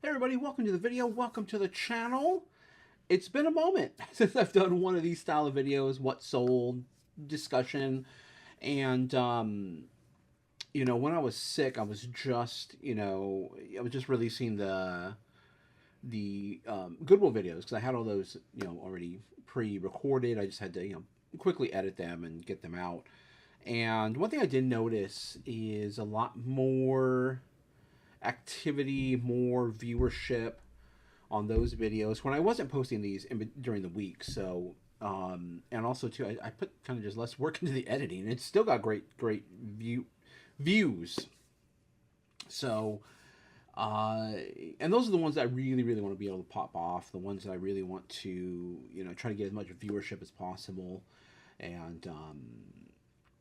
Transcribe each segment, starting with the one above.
Hey everybody, welcome to the video, welcome to the channel. It's been a moment since I've done one of these style of videos, what sold, discussion, and when I was sick, I was just, I was just releasing the Goodwill videos because I had all those, already pre-recorded. I just had to, quickly edit them and get them out. And one thing I did notice is a lot more activity, more viewership on those videos when I wasn't posting these during the week. So, and also too, I put kind of just less work into the editing. It's still got great views. So, and those are the ones that I really want to be able to pop off. The ones that I really want to, try to get as much viewership as possible. And,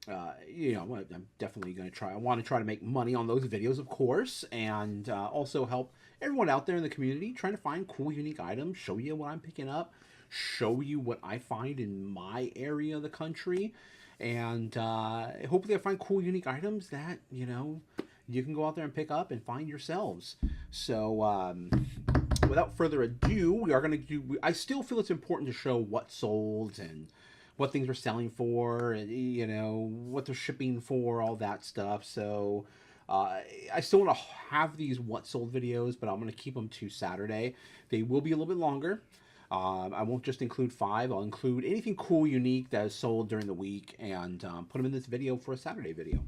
I'm definitely going to try. I want to try to make money on those videos, of course, and also help everyone out there in the community trying to find cool, unique items, show you what I'm picking up, show you what I find in my area of the country, and hopefully I find cool, unique items that, you can go out there and pick up and find yourselves. So, without further ado, we are going to do, I still feel it's important to show what sold and what things are selling for, and what they're shipping for, all that stuff. So I still want to have these what sold videos, but I'm going to keep them to Saturday. They will be a little bit longer. I won't just include 5. I'll include anything cool, unique that is sold during the week, and put them in this video for a Saturday video.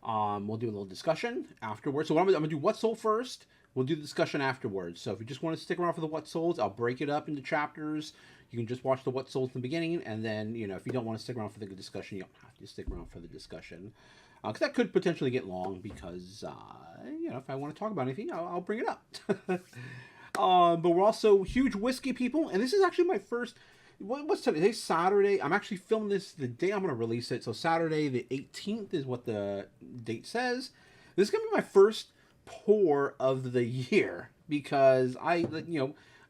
We'll do a little discussion afterwards. So what I'm going to do what sold first. We'll do the discussion afterwards. So if you just want to stick around for the what solds, I'll break it up into chapters. You can just watch the what solds in the beginning, and then, if you don't want to stick around for the discussion, you don't have to stick around for the discussion. Because that could potentially get long because, if I want to talk about anything, I'll bring it up. But we're also huge whiskey people, and this is actually my first... What's today? Today's Saturday. I'm actually filming this the day I'm going to release it. So Saturday the 18th is what the date says. This is going to be my first pour of the year because I've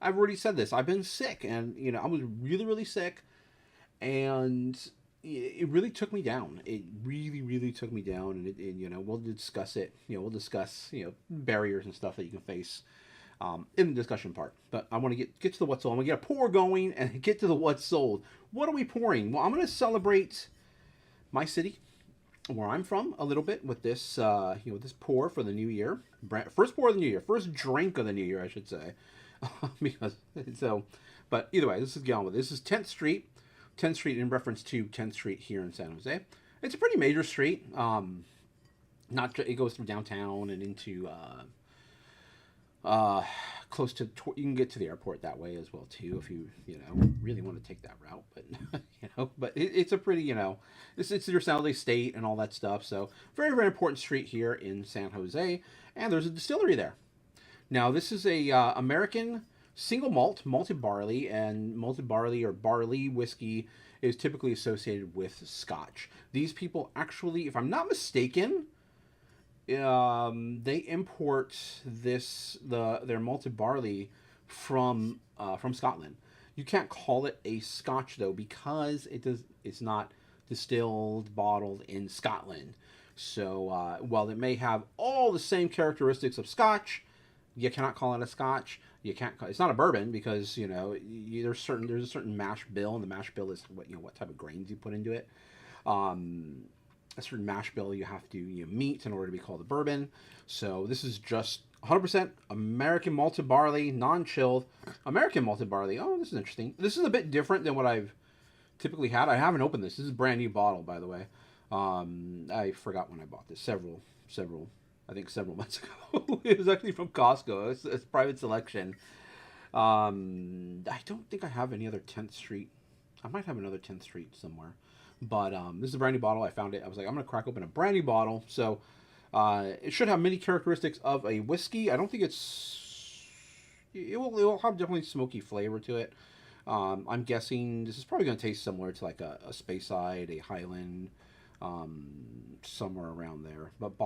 already said this. I've been sick, and I was really sick, and it really took me down. It really took me down, and we'll discuss it. We'll discuss barriers and stuff that you can face in the discussion part. But I want to get to the what sold. I'm gonna get a pour going and get to the what sold. What are we pouring? Well, I'm gonna celebrate my city, where I'm from, a little bit with this, this pour for the new year. First pour of the new year. First drink of the new year, I should say. But either way, this is get on with it. This is 10th Street. 10th Street in reference to 10th Street here in San Jose. It's a pretty major street. It goes through downtown and into close to, you can get to the airport that way as well too if you really want to take that route, but it's a pretty, it's your San Jose state and all that stuff. So very important street here in San Jose, and there's a distillery there. Now this is a American single malted barley, and malted barley or barley whiskey is typically associated with Scotch. These people actually, if I'm not mistaken, they import their malted barley from Scotland. You can't call it a Scotch though because it's not distilled, bottled in Scotland. So while it may have all the same characteristics of Scotch, you cannot call it a Scotch. You can't. It's not a bourbon because there's a certain mash bill, and the mash bill is what type of grains you put into it. A certain mash bill you have to meet in order to be called a bourbon. So this is just 100% American malted barley, non-chilled American malted barley. Oh, this is interesting. This is a bit different than what I've typically had. I haven't opened this. This is a brand new bottle, by the way. I forgot when I bought this. Several months ago. It was actually from Costco. It's private selection. I don't think I have any other 10th Street. I might have another 10th Street somewhere. But this is a brand new bottle. I found it. I was like, I'm going to crack open a brand new bottle. So it should have many characteristics of a whiskey. I don't think it will have definitely smoky flavor to it. I'm guessing this is probably going to taste similar to like a Speyside, a Highland, somewhere around there. But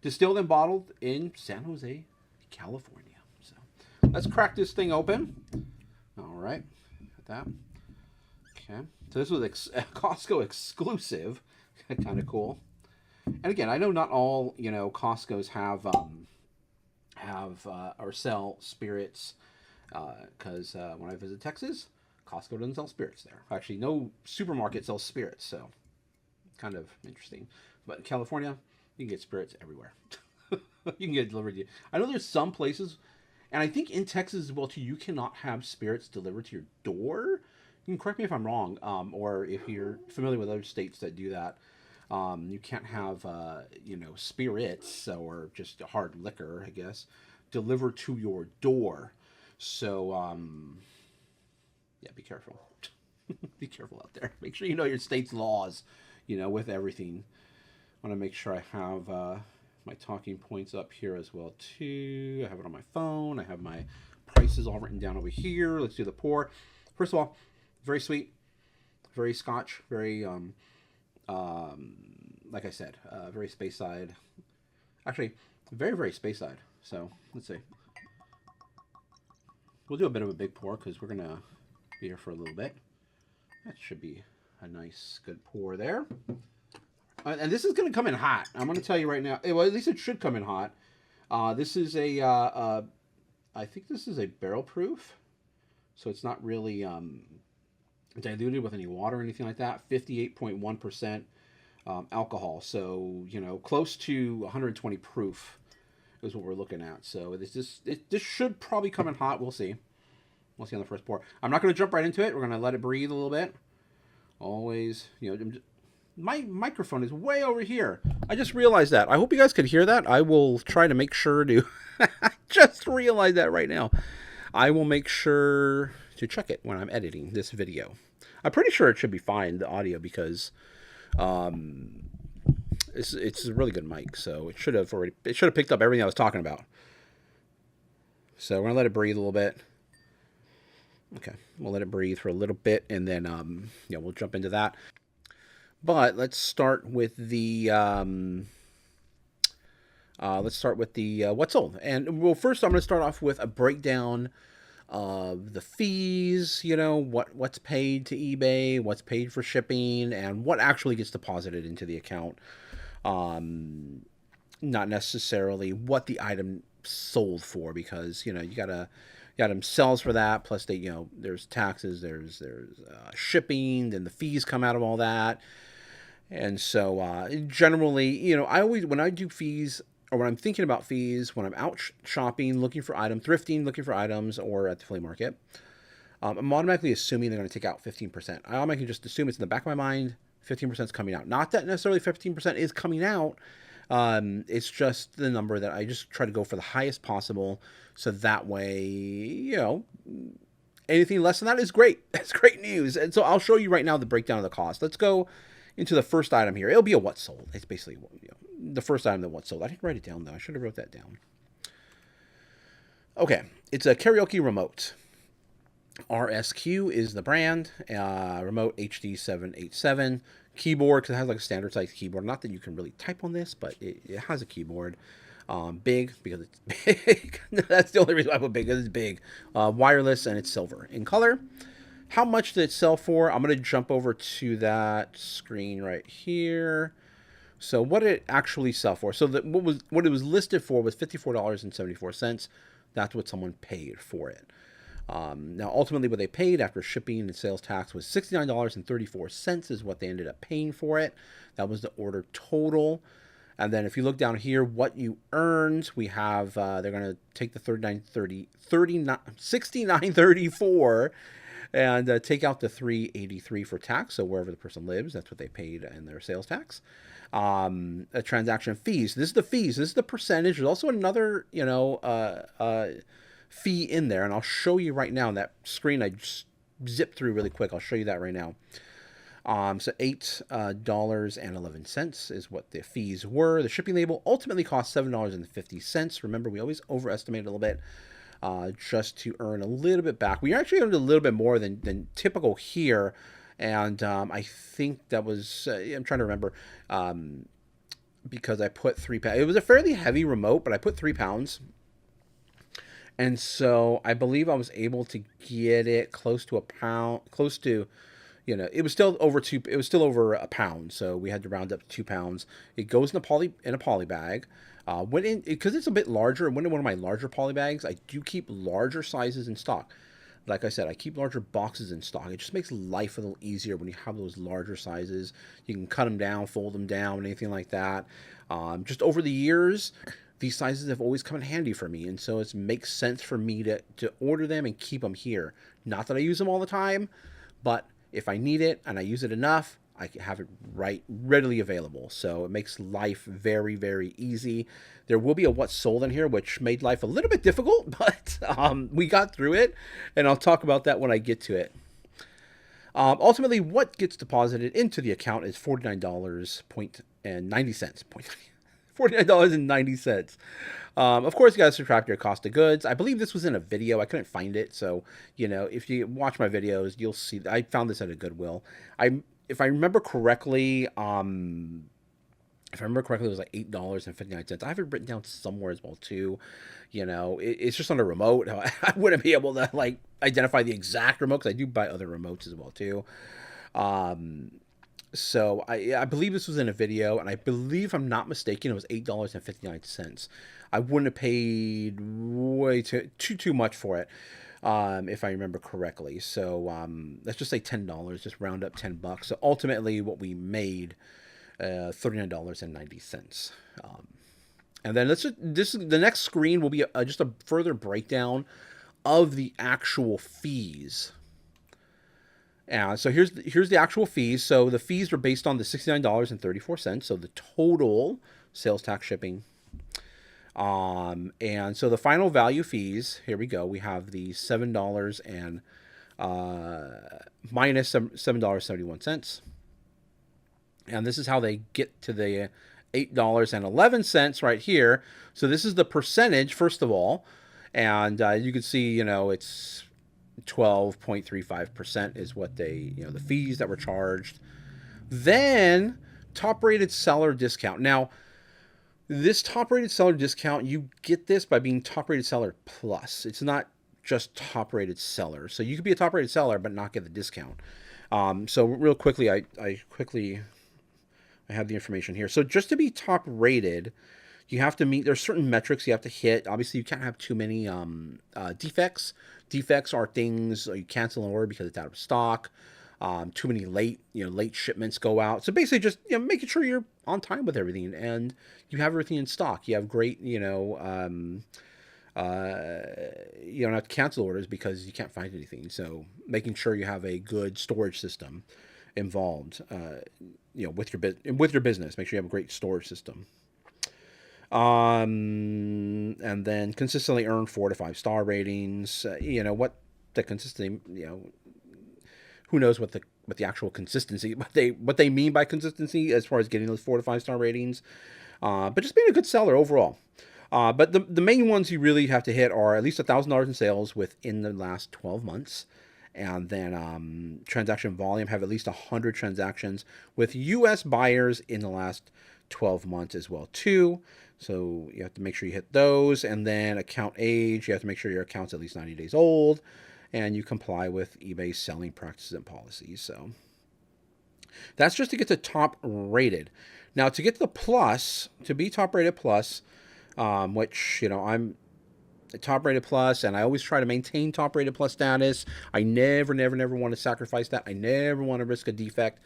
distilled and bottled in San Jose, California. So let's crack this thing open. All right, got that. Okay, so this was Costco exclusive, kind of cool. And again, I know not all Costco's have have or sell spirits, because when I visit Texas, Costco doesn't sell spirits there. Actually, no supermarket sells spirits, so kind of interesting. But in California, you can get spirits everywhere. You can get it delivered to you. I know there's some places, and I think in Texas as well too, you cannot have spirits delivered to your door. You can correct me if I'm wrong, or if you're familiar with other states that do that. You can't have, spirits or just hard liquor, I guess, delivered to your door. So, yeah, be careful. Be careful out there. Make sure you know your state's laws, with everything. I want to make sure I have my talking points up here as well, too. I have it on my phone. I have my prices all written down over here. Let's do the pour. First of all, very sweet, very Scotch, very, like I said, very space side. Actually, very, very space side. So, let's see. We'll do a bit of a big pour because we're going to be here for a little bit. That should be a nice, good pour there. And this is going to come in hot. I'm going to tell you right now. Well, at least it should come in hot. This is I think this is a barrel proof. So it's not really diluted with any water or anything like that. 58.1% alcohol. So, close to 120 proof is what we're looking at. So this should probably come in hot. We'll see. We'll see on the first pour. I'm not going to jump right into it. We're going to let it breathe a little bit. Always, my microphone is way over here. I just realized that. I hope you guys could hear that. I will try to make sure to... I just realized that right now. I will make sure to check it when I'm editing this video. I'm pretty sure it should be fine, the audio, because it's a really good mic. So it should have picked up everything I was talking about. So we're going to let it breathe a little bit. Okay, we'll let it breathe for a little bit, and then we'll jump into that. But let's start with the what's sold. And well, first I'm going to start off with a breakdown of the fees. What's paid to eBay, what's paid for shipping, and what actually gets deposited into the account. Not necessarily what the item sold for, because you gotta. Item sells for that, plus there's taxes, there's shipping, then the fees come out of all that. And so generally, I always, when I do fees, or when I'm thinking about fees, when I'm out shopping, looking for thrifting, looking for items, or at the flea market, I'm automatically assuming they're going to take out 15%. I automatically just assume it's in the back of my mind, 15% is coming out. Not that necessarily 15% is coming out. It's just the number that I just try to go for the highest possible. So that way, anything less than that is great. That's great news. And so I'll show you right now the breakdown of the cost. Let's go into the first item here. It'll be a what sold. It's basically the first item that what sold. I didn't write it down though. I should have wrote that down. Okay. It's a karaoke remote. RSQ is the brand. Remote HD787. Keyboard, because it has like a standard size keyboard. Not that you can really type on this, but it has a keyboard. Big, because it's big. That's the only reason I put big, because it's big. Wireless, and it's silver in color. How much did it sell for? I'm going to jump over to that screen right here. So what did it actually sell for? So what it was listed for was $54.74. That's what someone paid for it. Now, ultimately, what they paid after shipping and sales tax was $69.34 is what they ended up paying for it. That was the order total. And then if you look down here, what you earned, we have, they're going to take the $69.34 and take out the $3.83 for tax. So wherever the person lives, that's what they paid in their sales tax. Transaction fees. This is the fees. This is the percentage. There's also another, fee in there, and I'll show you right now. That screen I just zipped through really quick. I'll show you that right now. So $8.11 is what the fees were. The shipping label ultimately cost $7.50. Remember, we always overestimate a little bit just to earn a little bit back. We actually earned a little bit more than typical here, and I think that was I'm trying to remember because I put 3 pounds. It was a fairly heavy remote, but I put 3 pounds. And so I believe I was able to get it close to a pound, close to, you know, it was still over two. It was still over a pound, so we had to round up to 2 pounds. It goes in a poly bag. Went in because it's a bit larger. Went in one of my larger poly bags. I do keep larger sizes in stock. Like I said, I keep larger boxes in stock. It just makes life a little easier when you have those larger sizes. You can cut them down, fold them down, anything like that. Just over the years, these sizes have always come in handy for me, and so it makes sense for me to order them and keep them here. Not that I use them all the time, but if I need it and I use it enough, I can have it readily available. So it makes life very, very easy. There will be a what's sold in here, which made life a little bit difficult, but we got through it, and I'll talk about that when I get to it. Ultimately, what gets deposited into the account is $49.90. $49.90. Of course, you got to subtract your cost of goods. I believe this was in a video. I couldn't find it, so you know, if you watch my videos, you'll see. I found this at a Goodwill. If I remember correctly, it was like $8.59. I have it written down somewhere as well too. You know, it's just on a remote. I wouldn't be able to like identify the exact remote because I do buy other remotes as well too. So I believe this was in a video, and I believe, if I'm not mistaken, it was $8.59. I wouldn't have paid way too much for it, if I remember correctly. So let's just say $10, just round up $10. So ultimately, what we made, $39.90. And then the next screen will be just a further breakdown of the actual fees. So here's the actual fees. So the fees are based on the $69.34. So the total sales tax, shipping. And so the final value fees, here we go. We have the $7 and minus $7.71. And this is how they get to the $8.11 right here. So this is the percentage, first of all. And you can see, you know, it's 12.35% is what they, you know, the fees that were charged. Then top rated seller discount. Now, this top rated seller discount, you get this by being top rated seller plus. It's not just top rated seller. So you could be a top rated seller but not get the discount. So real quickly, I have the information here. So just to be top rated, you have to meet, there's certain metrics you have to hit. Obviously, you can't have too many defects. Defects are things you cancel an order because it's out of stock. Too many late shipments go out. So basically, just making sure you're on time with everything and you have everything in stock. You have great, you don't have to cancel orders because you can't find anything. So making sure you have a good storage system involved, with your business. Make sure you have a great storage system. And then consistently earn 4 to 5 star ratings. What the consistency, who knows what the actual consistency, what they mean by consistency as far as getting those 4 to 5 star ratings. But just being a good seller overall. But the main ones you really have to hit are at least $1,000 in sales within the last 12 months. And then transaction volume, have at least 100 transactions with U.S. buyers in the last 12 months as well too. So you have to make sure you hit those. And then account age, you have to make sure your account's at least 90 days old. And you comply with eBay's selling practices and policies. So that's just to get to top rated. Now to get to the plus, to be top rated plus, which, I'm top rated plus, and I always try to maintain top rated plus status. I never want to sacrifice that. I never want to risk a defect.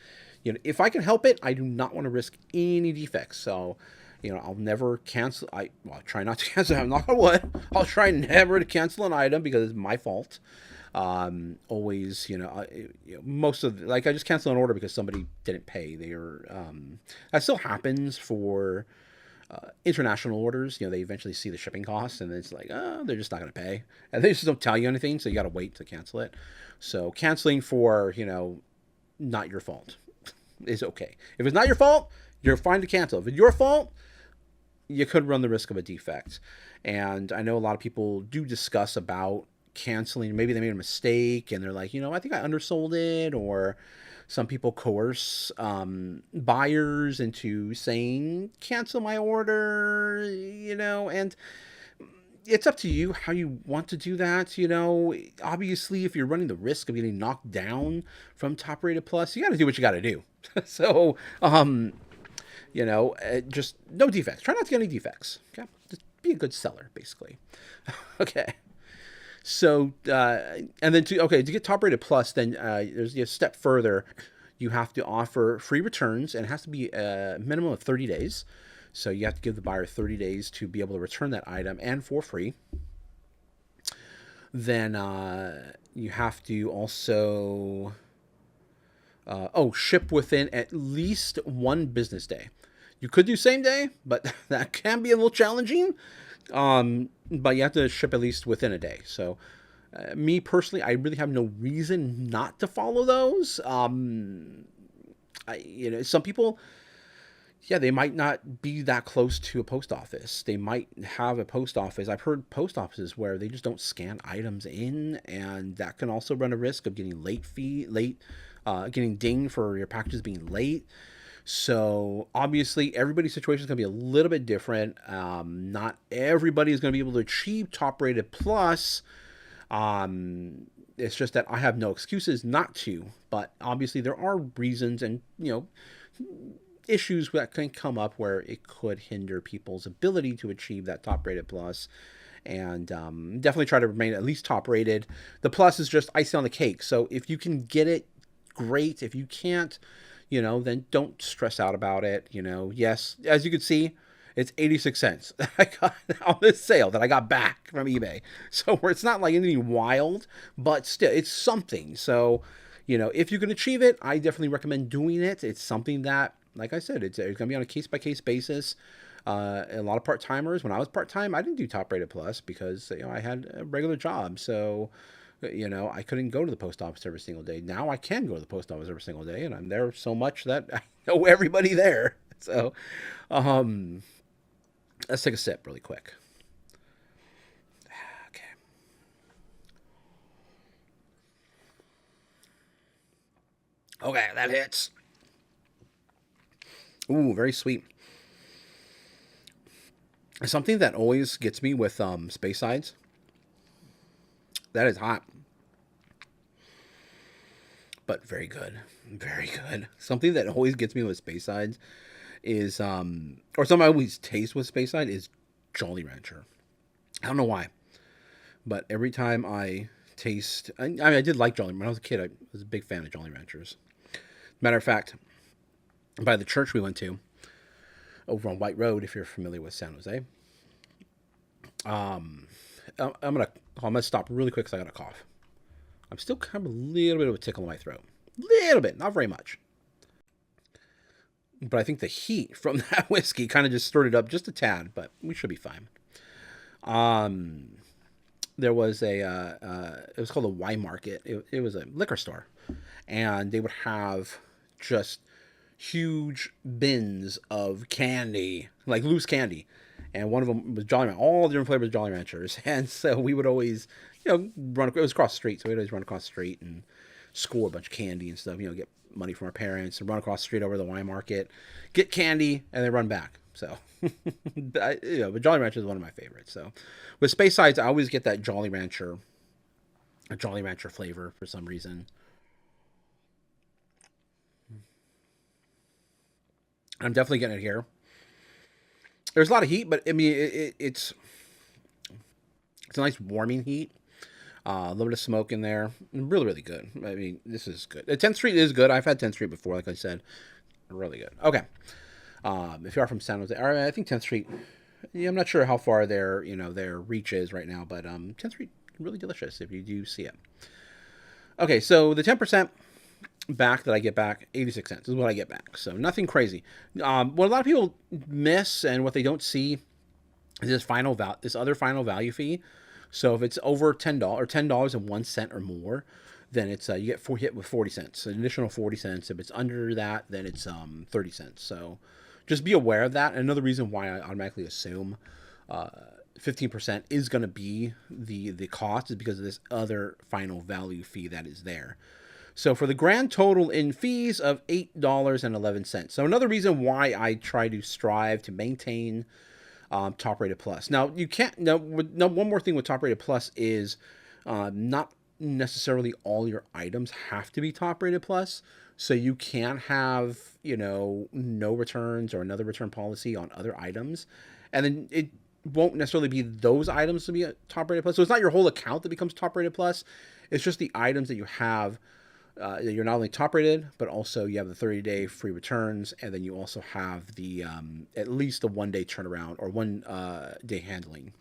If I can help it, I do not want to risk any defects. So, I'll never cancel. I'll try not to cancel. I'm not gonna what. I'll try never to cancel an item because it's my fault. Always, most of I just cancel an order because somebody didn't pay. That still happens for international orders. They eventually see the shipping costs and it's like, oh, they're just not going to pay. And they just don't tell you anything. So you got to wait to cancel it. So canceling for, not your fault is okay. If it's not your fault, you're fine to cancel. If it's your fault, you could run the risk of a defect. And I know a lot of people do discuss about canceling. Maybe they made a mistake and they're like, I think I undersold it, or some people coerce buyers into saying, cancel my order, and it's up to you how you want to do that. Obviously, if you're running the risk of getting knocked down from top rated plus, you got to do what you got to do. So, just no defects. Try not to get any defects. Okay, just be a good seller, basically. Okay. So, and then to get top rated plus, then there's a step further. You have to offer free returns, and it has to be a minimum of 30 days. So you have to give the buyer 30 days to be able to return that item, and for free. Then you have to also ship within at least 1 business day. You could do same day, but that can be a little challenging. But you have to ship at least within a day. So, me personally, I really have no reason not to follow those. Some people, yeah, they might not be that close to a post office. They might have a post office. I've heard post offices where they just don't scan items in, and that can also run a risk of getting getting dinged for your packages being late. So obviously everybody's situation is going to be a little bit different. Not everybody is going to be able to achieve top rated plus. It's just that I have no excuses not to, but obviously there are reasons and, issues that can come up where it could hinder people's ability to achieve that top rated plus. And definitely try to remain at least top rated. The plus is just icing on the cake. So if you can get it, great. If you can't, then don't stress out about it. Yes, as you can see, it's 86 cents that I got on this sale that I got back from eBay. So where it's not like anything wild, but still, it's something. So, if you can achieve it, I definitely recommend doing it. It's something that, like I said, it's going to be on a case-by-case basis. A lot of part-timers, when I was part-time, I didn't do top-rated plus because, I had a regular job. So, I couldn't go to the post office every single day. Now I can go to the post office every single day, and I'm there so much that I know everybody there. So, let's take a sip really quick. Okay. Okay, that hits. Ooh, very sweet. Something that always gets me with space sides. That is hot. But very good. Very good. Something that always gets me with space sides is or something I always taste with space side is Jolly Rancher. I don't know why. But every time I taste I did like Jolly when I was a kid, I was a big fan of Jolly Ranchers. Matter of fact, by the church we went to over on White Road, if you're familiar with San Jose. I'm gonna stop really quick because I got a cough. I'm still kind of a little bit of a tickle in my throat. Little bit, not very much. But I think the heat from that whiskey kind of just stirred it up just a tad, but we should be fine. There was it was called a Y Market. It was a liquor store, and they would have just huge bins of candy, like loose candy. And one of them was Jolly Rancher, all the different flavors of Jolly Ranchers. And so we would always, run, it was across the street. So we'd always run across the street and score a bunch of candy and stuff, get money from our parents and run across the street over to the Y Market, get candy, and then run back. So, but Jolly Rancher is one of my favorites. So with Space Sides, I always get that a Jolly Rancher flavor for some reason. I'm definitely getting it here. There's a lot of heat, but I mean, it's a nice warming heat. A little bit of smoke in there. Really, really good. I mean, this is good. 10th Street is good. I've had 10th Street before, like I said. Really good. Okay. If you are from San Jose, I think 10th Street, I'm not sure how far their reach is right now, but 10th Street, really delicious if you do see it. Okay, so the 10% back that I get back, 86 cents is what I get back. So nothing crazy. What a lot of people miss and what they don't see is this other final value fee. So if it's over $10 or $10.01 or more, then it's you get hit with 40 cents, an additional 40 cents. If it's under that, then it's 30 cents. So just be aware of that. And another reason why I automatically assume 15% is going to be the cost is because of this other final value fee that is there. So for the grand total in fees of $8.11. So another reason why I try to strive to maintain Top Rated Plus. Now you can't. No. One more thing with Top Rated Plus is not necessarily all your items have to be Top Rated Plus. So you can have no returns or another return policy on other items, and then it won't necessarily be those items to be a Top Rated Plus. So it's not your whole account that becomes Top Rated Plus. It's just the items that you have. You're not only top rated, but also you have the 30-day free returns, and then you also have the at least the 1-day turnaround or 1 day handling.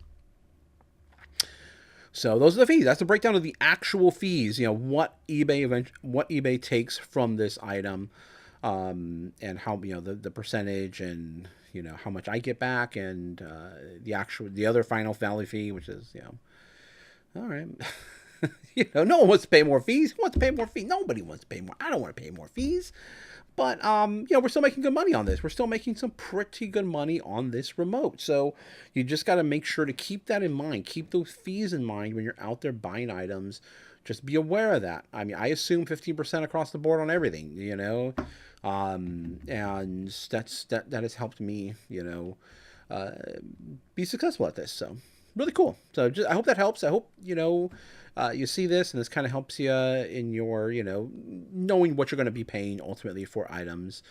So those are the fees. That's the breakdown of the actual fees. What eBay takes from this item, and how the percentage, and how much I get back, and the other final value fee, which is all right. No one wants to pay more fees. Who wants to pay more fees? Nobody wants to pay more. I don't want to pay more fees. But we're still making good money on this. We're still making some pretty good money on this remote. So you just got to make sure to keep that in mind. Keep those fees in mind when you're out there buying items. Just be aware of that. I mean, I assume 15% across the board on everything. And that has helped me, be successful at this. So really cool. So I hope that helps. I hope you see this and this kind of helps you in your knowing what you're going to be paying ultimately for items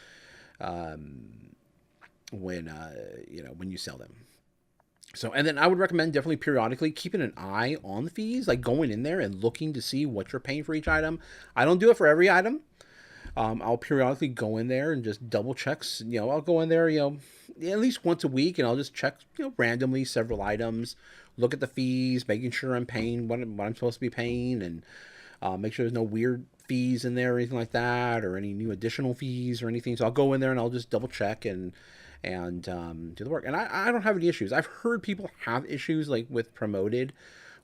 when you sell them. So, and then I would recommend definitely periodically keeping an eye on the fees, like going in there and looking to see what you're paying for each item. I don't do it for every item. I'll periodically go in there and just double checks. I'll go in there, at least once a week, and I'll just check, randomly several items, look at the fees, making sure I'm paying what I'm supposed to be paying, and make sure there's no weird fees in there or anything like that, or any new additional fees or anything. So I'll go in there and I'll just double check and do the work. And I don't have any issues. I've heard people have issues like with promoted,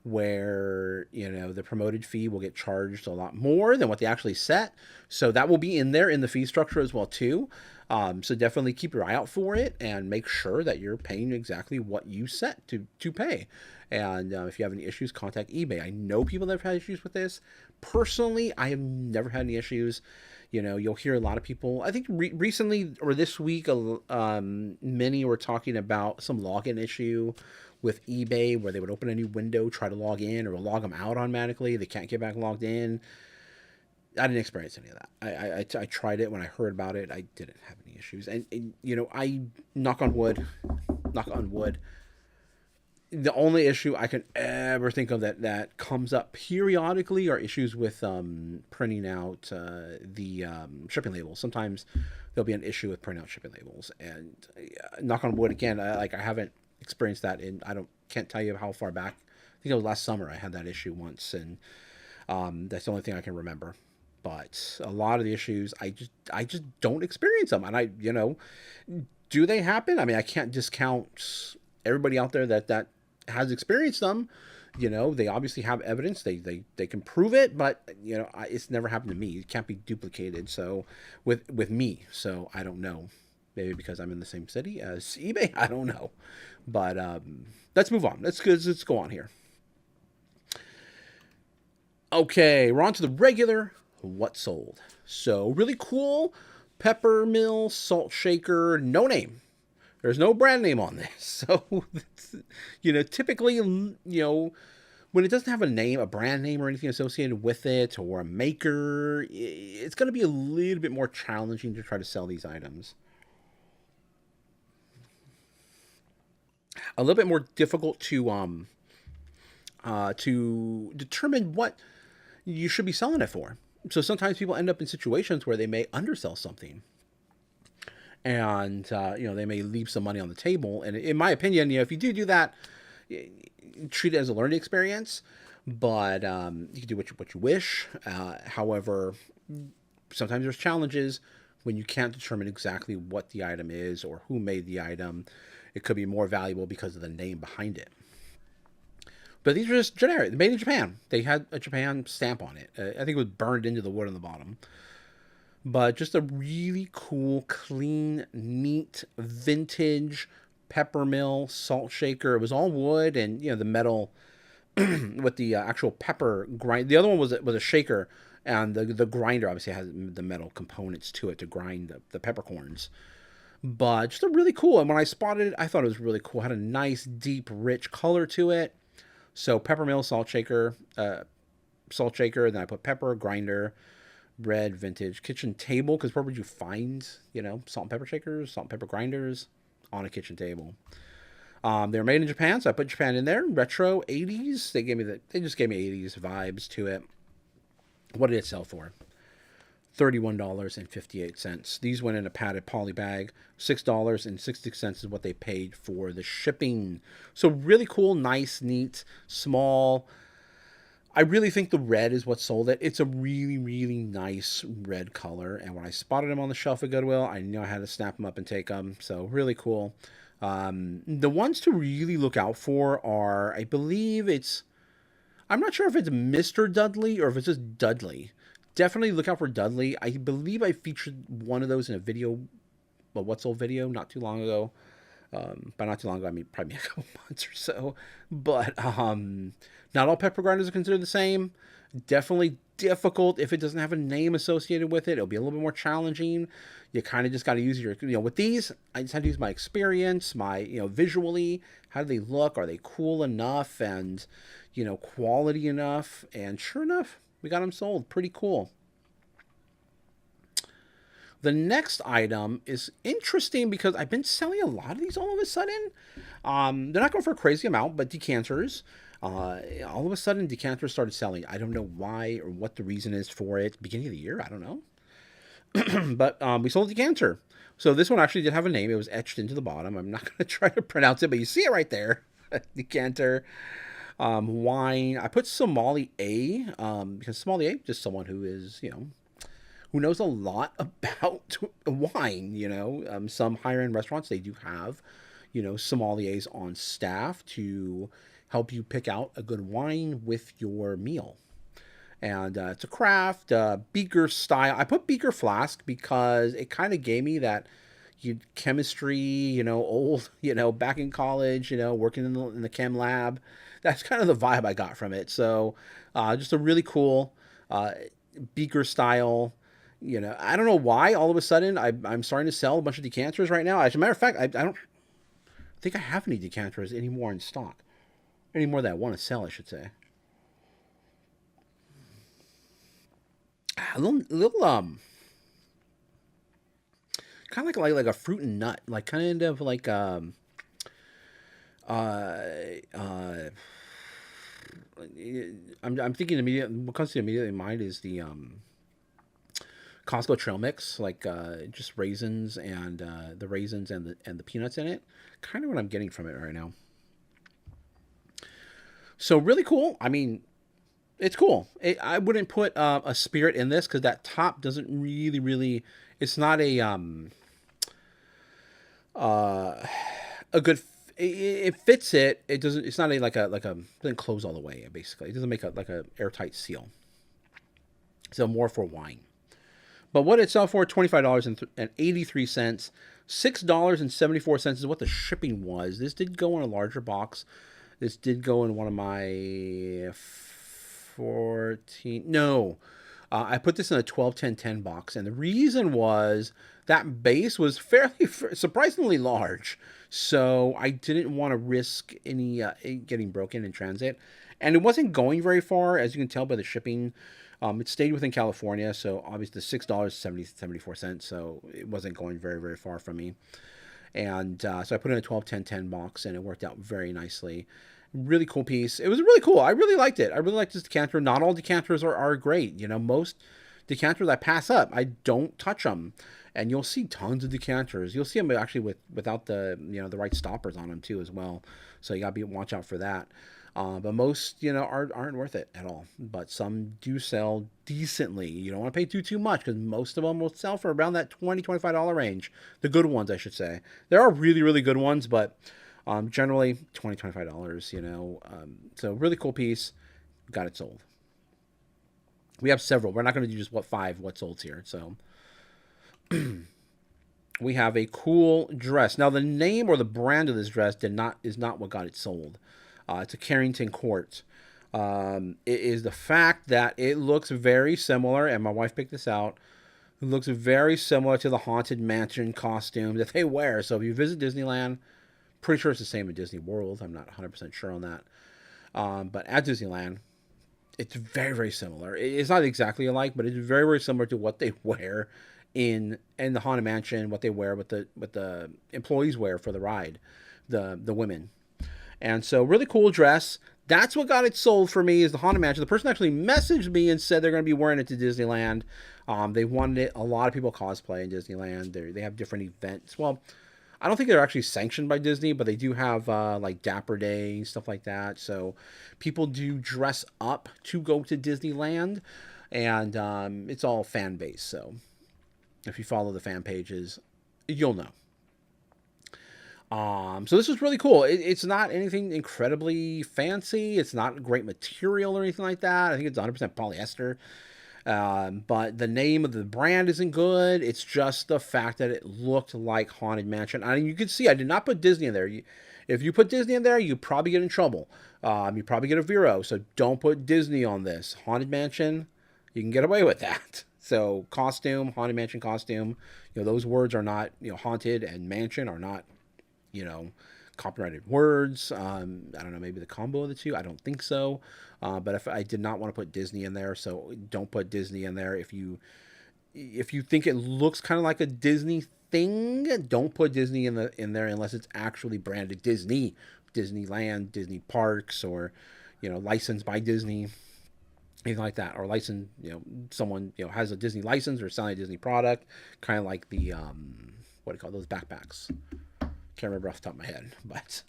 where the promoted fee will get charged a lot more than what they actually set. So that will be in there in the fee structure as well too. So definitely keep your eye out for it and make sure that you're paying exactly what you set to pay. And if you have any issues, contact eBay. I know people that have had issues with this. Personally, I have never had any issues. You'll hear a lot of people, I think recently or this week, many were talking about some login issue with eBay where they would open a new window, try to log in, or log them out automatically. They can't get back logged in. I didn't experience any of that. I tried it when I heard about it. I didn't have any issues. And I knock on wood. The only issue I can ever think of that comes up periodically are issues with printing out the shipping labels. Sometimes there'll be an issue with printing out shipping labels. And knock on wood again, I haven't experienced that in, can't tell you how far back. I think it was last summer I had that issue once, and that's the only thing I can remember. But a lot of the issues, I just don't experience them. And do they happen? I mean, I can't discount everybody out there that has experienced them. They obviously have evidence. They can prove it, but it's never happened to me. It can't be duplicated. So with me, so I don't know. Maybe because I'm in the same city as eBay. I don't know. But let's move on. Let's go on here. Okay, we're on to the regular what sold. So really cool pepper mill salt shaker, no name. There's no brand name on this. So typically when it doesn't have a name, a brand name or anything associated with it, or a maker, it's going to be a little bit more challenging to try to sell these items. A little bit more difficult to determine what you should be selling it for. So sometimes people end up in situations where they may undersell something, and they may leave some money on the table. And in my opinion, if you do that, treat it as a learning experience. But you can do what you wish. However, sometimes there's challenges when you can't determine exactly what the item is or who made the item. It could be more valuable because of the name behind it. But these are just generic, made in Japan. They had a Japan stamp on it. I think it was burned into the wood on the bottom. But just a really cool, clean, neat, vintage peppermill salt shaker. It was all wood, and the metal with the actual pepper grind. The other one was a shaker, and the grinder obviously has the metal components to it to grind the peppercorns. but just a really cool. And when I spotted it, I thought it was really cool. It had a nice, deep, rich color to it. So pepper mill, salt shaker. And then I put pepper grinder, red vintage kitchen table. Because where would you find, salt and pepper shakers, salt and pepper grinders on a kitchen table? They were made in Japan, so I put Japan in there. Retro 80s. They just gave me 80s vibes to it. What did it sell for? $31.58. These went in a padded poly bag. $6.60 is what they paid for the shipping. So really cool, nice, neat, small. I really think the red is what sold it. It's a really, really nice red color. And when I spotted them on the shelf at Goodwill, I knew I had to snap them up and take them. So really cool. The ones to really look out for are, I'm not sure if it's Mr. Dudley or if it's just Dudley. Definitely look out for Dudley. I believe I featured one of those in a video, a What's Old video, not too long ago. By not too long ago, I mean probably a couple months or so. But not all pepper grinders are considered the same. Definitely difficult if it doesn't have a name associated with it. It'll be a little bit more challenging. You kind of just got to use your, with these, I just had to use my experience, visually, how do they look? Are they cool enough and, quality enough? And sure enough, we got them sold. Pretty cool. The next item is interesting because I've been selling a lot of these all of a sudden. They're not going for a crazy amount, but decanters. All of a sudden, decanters started selling. I don't know why or what the reason is for it. Beginning of the year, I don't know. But we sold a decanter. So this one actually did have a name. It was etched into the bottom. I'm not going to try to pronounce it, but you see it right there. Decanter. Wine. I put Somali A because Somali A, just someone who is, who knows a lot about wine. Some higher end restaurants, they do have, sommeliers on staff to help you pick out a good wine with your meal. And it's a craft, beaker style. I put beaker flask because it kind of gave me that chemistry, old, back in college, working in the chem lab. That's kind of the vibe I got from it. So just a really cool beaker style. I don't know why all of a sudden I'm starting to sell a bunch of decanters right now. As a matter of fact, I don't think I have any decanters anymore in stock. Any more that I want to sell, I should say. A little kind of like a fruit and nut, like kind of like I'm thinking immediately what comes to immediately in mind is the Costco trail mix, like just raisins and the raisins and the peanuts in it. Kind of what I'm getting from it right now. So really cool. I mean, it's cool. I wouldn't put a spirit in this because that top doesn't really. It's not a good. It fits it. It doesn't. It's not like a doesn't close all the way. Basically, it doesn't make like a airtight seal. So more for wine. But what it sell for? $25.83. $6.74 is what the shipping was. This did go in a larger box. This did go in one of my 14. No, I put this in a 12-10-10 box, and the reason was that base was surprisingly large, so I didn't want to risk any getting broken in transit, and it wasn't going very far, as you can tell by the shipping. It stayed within California, so obviously $6.74, so it wasn't going very, very far from me. And so I put it in a 12-10-10 box, and it worked out very nicely. Really cool piece. It was really cool. I really liked it. I really liked this decanter. Not all decanters are great. Most decanters I pass up. I don't touch them. And you'll see tons of decanters. You'll see them actually without the the right stoppers on them too as well. So you gotta watch out for that. But most aren't worth it at all. But some do sell decently. You don't want to pay too much because most of them will sell for around that $20-$25 range. The good ones, I should say. There are really, really good ones, but generally $20-$25. So really cool piece. Got it sold. We have several. We're not going to do just what sold here. So we have a cool dress. Now the name or the brand of this dress is not what got it sold. It's a Carrington Court. It is the fact that it looks very similar, and my wife picked this out, It looks very similar to the Haunted Mansion costume that they wear. So if you visit Disneyland, pretty sure it's the same at Disney World. I'm not 100% sure on that. But at Disneyland, it's very, very similar. It's not exactly alike, but it's very, very similar to what they wear in the Haunted Mansion, what they wear, what the employees wear for the ride, the women. And so, really cool dress. That's what got it sold for me is the Haunted Mansion. The person actually messaged me and said they're going to be wearing it to Disneyland. They wanted it. A lot of people cosplay in Disneyland. They have different events. Well, I don't think they're actually sanctioned by Disney, but they do have like Dapper Day, stuff like that. So people do dress up to go to Disneyland, and it's all fan based. So if you follow the fan pages, you'll know. So this is really cool. It's not anything incredibly fancy. It's not great material or anything like that. I think it's 100% polyester. But the name of the brand isn't good. It's just the fact that it looked like Haunted Mansion. I mean, you can see I did not put Disney in there. If you put Disney in there, you probably get in trouble. You probably get a Vero. So don't put Disney on this. Haunted Mansion, you can get away with that. So costume, Haunted Mansion costume. Those words are not, haunted and mansion are not, you know, copyrighted words. I don't know, maybe the combo of the two. I don't think so. But if I did not want to put Disney in there, so don't put Disney in there. If you think it looks kind of like a Disney thing, don't put Disney in there unless it's actually branded Disney, Disneyland, Disney Parks, or licensed by Disney, anything like that, or licensed. Someone has a Disney license or selling a Disney product, kind of like the what do you call those backpacks? Can't remember off the top of my head, but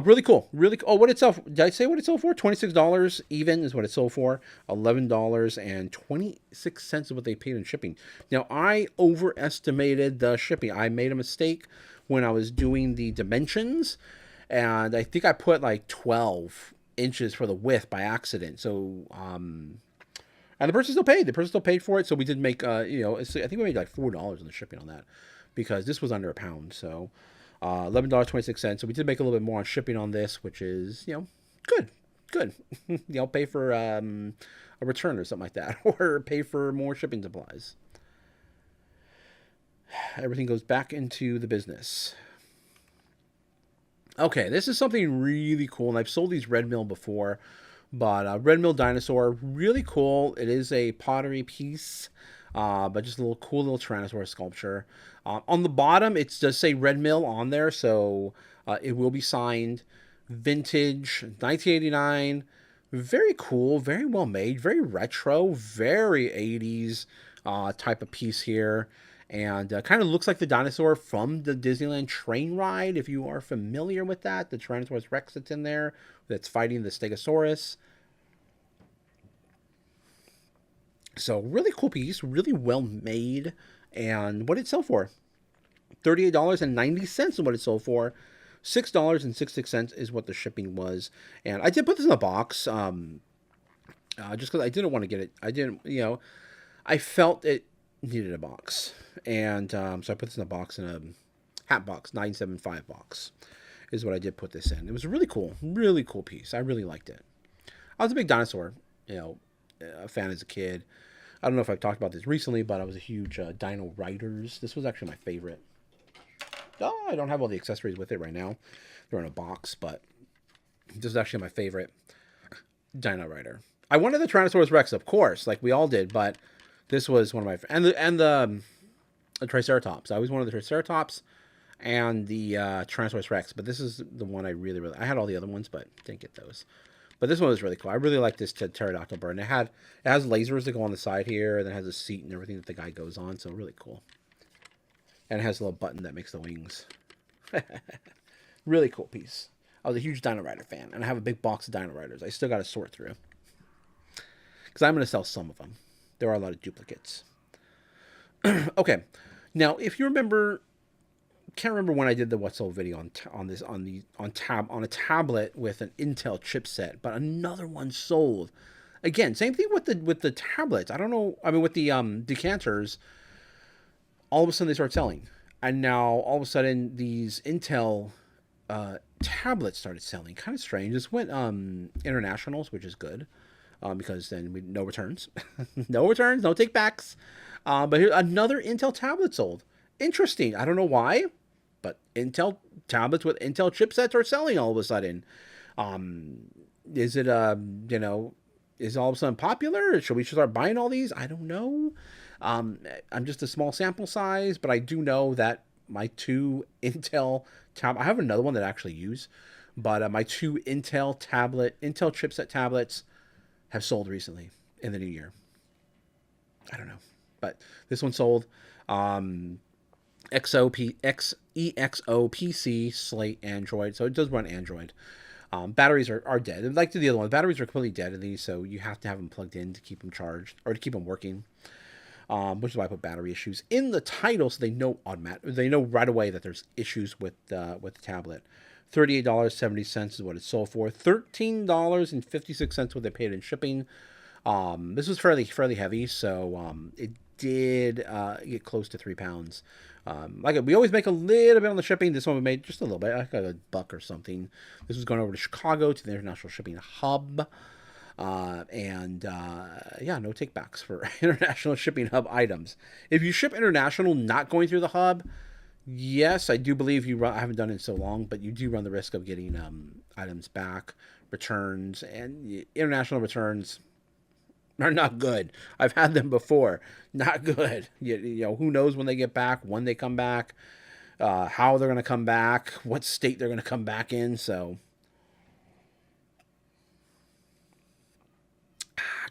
really cool. Really cool. Oh, what it sold? Did I say what it sold for? $26 even is what it sold for. $11.26 is what they paid in shipping. Now I overestimated the shipping. I made a mistake when I was doing the dimensions, and I think I put like 12 inches for the width by accident. So and the person still paid. The person still paid for it. So we did make I think we made like $4 on the shipping on that, because this was under a pound. So $11.26. So we did make a little bit more on shipping on this, which is, good. Pay for a return or something like that, or pay for more shipping supplies. Everything goes back into the business. Okay, this is something really cool, and I've sold these Red Mill before, but Red Mill dinosaur, really cool. It is a pottery piece. But just a little cool little Tyrannosaurus sculpture. On the bottom, it does say Red Mill on there, so it will be signed. Vintage, 1989. Very cool, very well made, very retro, very 80s type of piece here. And kind of looks like the dinosaur from the Disneyland train ride, if you are familiar with that. The Tyrannosaurus Rex that's in there, that's fighting the Stegosaurus. So really cool piece, really well made. And what did it sell for? $38.90 is what it sold for. $6.66 is what the shipping was. And I did put this in a box, just because I didn't want to get it. I didn't, I felt it needed a box. And so I put this in a box, in a hat box, 975 box is what I did put this in. It was a really cool piece. I really liked it. I was a big dinosaur, fan as a kid. I don't know if I've talked about this recently, but I was a huge Dino Riders. This was actually my favorite. Oh, I don't have all the accessories with it right now. They're in a box, but this is actually my favorite Dino Rider. I wanted the Tyrannosaurus Rex, of course, like we all did, but this was one of my and the Triceratops. I always wanted the Triceratops and the Tyrannosaurus Rex, but this is the one I really. I had all the other ones, but didn't get those. But this one was really cool. I really like this pterodactyl bird. And it has lasers that go on the side here, and it has a seat and everything that the guy goes on. So really cool. And it has a little button that makes the wings. Really cool piece. I was a huge Dino Rider fan, and I have a big box of Dino Riders. I still got to sort through, because I'm going to sell some of them. There are a lot of duplicates. Okay, now if you remember. Can't remember when I did the What Sold video on a tablet with an Intel chipset, but another one sold. Again, same thing with the tablets. I don't know. I mean, with the decanters, all of a sudden they start selling, and now all of a sudden these Intel tablets started selling. Kind of strange. This went internationals, which is good. because then no returns, no returns, no take backs. But here another Intel tablet sold. Interesting. I don't know why, but Intel tablets with Intel chipsets are selling all of a sudden. Is it is all of a sudden popular? Should we start buying all these? I don't know. I'm just a small sample size, but I do know that my two Intel I have another one that I actually use, but my two Intel chipset tablets have sold recently in the new year. I don't know, but this one sold. EXO Slate Android, so it does run Android. Batteries are dead. Like the other one, batteries are completely dead in these, so you have to have them plugged in to keep them charged or to keep them working. Which is why I put battery issues in the title, so they know they know right away that there's issues with the tablet. $38.70 is what it sold for. $13.56 what they paid in shipping. This was fairly heavy, so it did get close to 3 pounds. Like we always make a little bit on the shipping. This one we made just a little bit, like a buck or something. This was going over to Chicago to the international shipping hub. No takebacks for international shipping hub items. If you ship international not going through the hub, yes, I do believe I haven't done it in so long, but you do run the risk of getting items back, returns, and international returns are not good. I've had them before. Not good. Who knows when they get back, when they come back, how they're going to come back, what state they're going to come back in. So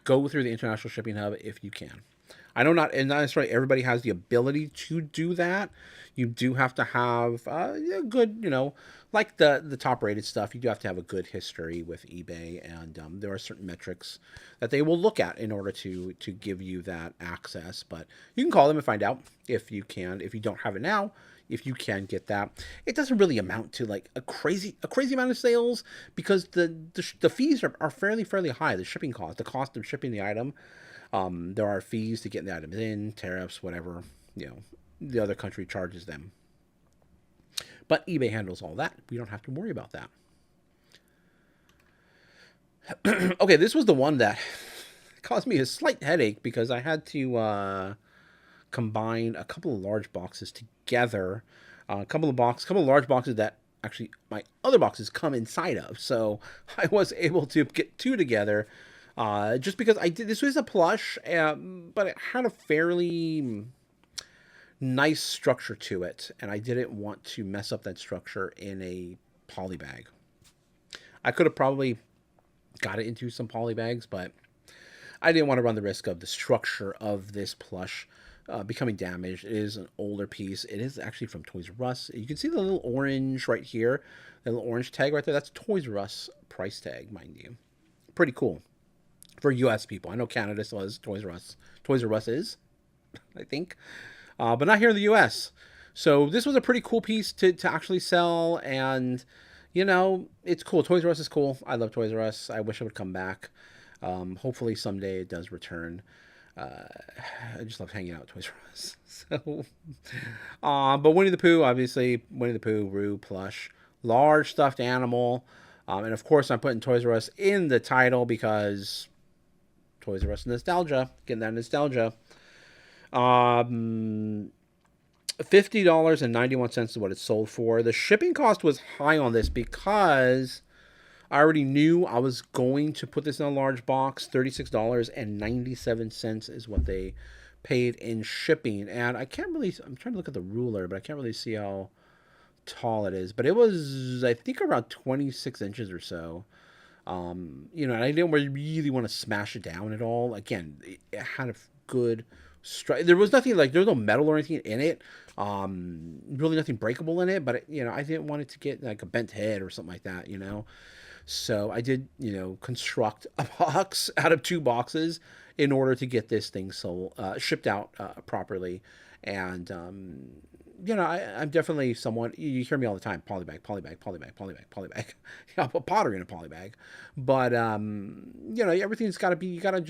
go through the international shipping hub if you can. I know not necessarily everybody has the ability to do that. You do have to have a good, like the top rated stuff. You do have to have a good history with eBay, and there are certain metrics that they will look at in order to give you that access. But you can call them and find out if you can. If you don't have it now, if you can get that, it doesn't really amount to like a crazy amount of sales because the fees are fairly high. The shipping cost, the cost of shipping the item. There are fees to get the items in, tariffs, whatever, the other country charges them. But eBay handles all that. We don't have to worry about that. Okay, this was the one that caused me a slight headache because I had to combine a couple of large boxes together. A couple of large boxes that actually my other boxes come inside of. So I was able to get two together. Just because this was a plush, but it had a fairly nice structure to it, and I didn't want to mess up that structure in a poly bag. I could have probably got it into some poly bags, but I didn't want to run the risk of the structure of this plush becoming damaged. It is an older piece. It is actually from Toys R Us. You can see the little orange right here, the little orange tag right there. That's Toys R Us price tag, mind you. Pretty cool. For U.S. people. I know Canada still has Toys R Us. Toys R Us is, I think. But not here in the U.S. So this was a pretty cool piece to actually sell. And, it's cool. Toys R Us is cool. I love Toys R Us. I wish it would come back. Hopefully someday it does return. I just love hanging out at Toys R Us. So, but Winnie the Pooh, obviously. Winnie the Pooh, Roo, plush. Large stuffed animal. And, of course, I'm putting Toys R Us in the title because Toys R Us nostalgia, getting that nostalgia. $50.91 is what it sold for. The shipping cost was high on this because I already knew I was going to put this in a large box. $36.97 is what they paid in shipping. And I'm trying to look at the ruler, but I can't really see how tall it is. But it was, I think, around 26 inches or so. And I didn't really want to smash it down at all. Again, it had a good there was nothing like, there was no metal or anything in it. Really nothing breakable in it, but I didn't want it to get like a bent head or something like that, So I did, construct a box out of two boxes in order to get this thing shipped out properly. And I'm definitely someone, you hear me all the time, polybag. I'll put pottery in a polybag. But, everything's got to be, you got to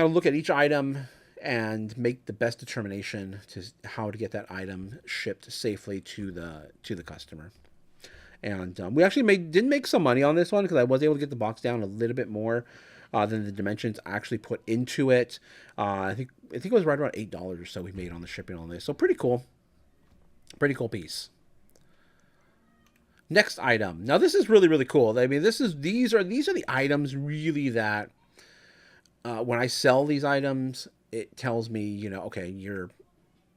look at each item and make the best determination to how to get that item shipped safely to the customer. And we actually did make some money on this one because I was able to get the box down a little bit more than the dimensions I actually put into it. I think it was right around $8 or so we made on the shipping on this. So pretty cool piece. Next item. Now this is really cool. I mean, these are the items really that when I sell these items, it tells me, okay, you're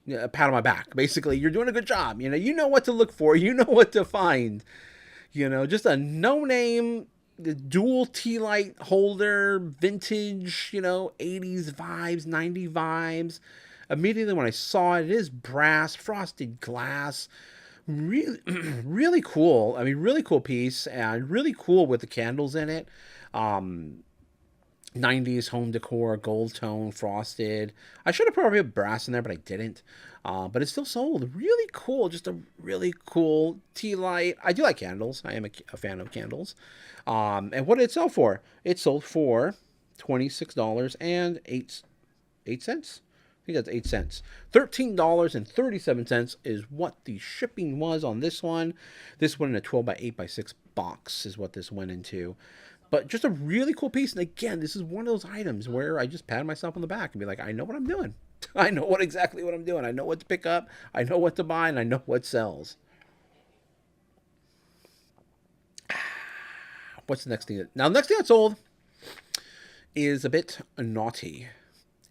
a pat on my back. Basically, you're doing a good job. You know what to look for. You know what to find. Just a no-name dual tea light holder, vintage, 80s vibes, 90s vibes. Immediately when I saw it, it is brass, frosted glass. Really, really cool. I mean, really cool piece and really cool with the candles in it. Um, 90s home decor, gold tone, frosted. I should have probably put brass in there, but I didn't. But it's still sold. Really cool. Just a really cool tea light. I do like candles. I am a fan of candles. And what did it sell for? It sold for $26.08. I think that's 8 cents. $13.37 is what the shipping was on this one. This went in a 12 by 8 by 6 box is what this went into. But just a really cool piece. And again, this is one of those items where I just pat myself on the back and be like, I know what I'm doing. I know exactly what I'm doing. I know what to pick up. I know what to buy, and I know what sells. What's the next thing? Now, the next thing I sold is a bit naughty,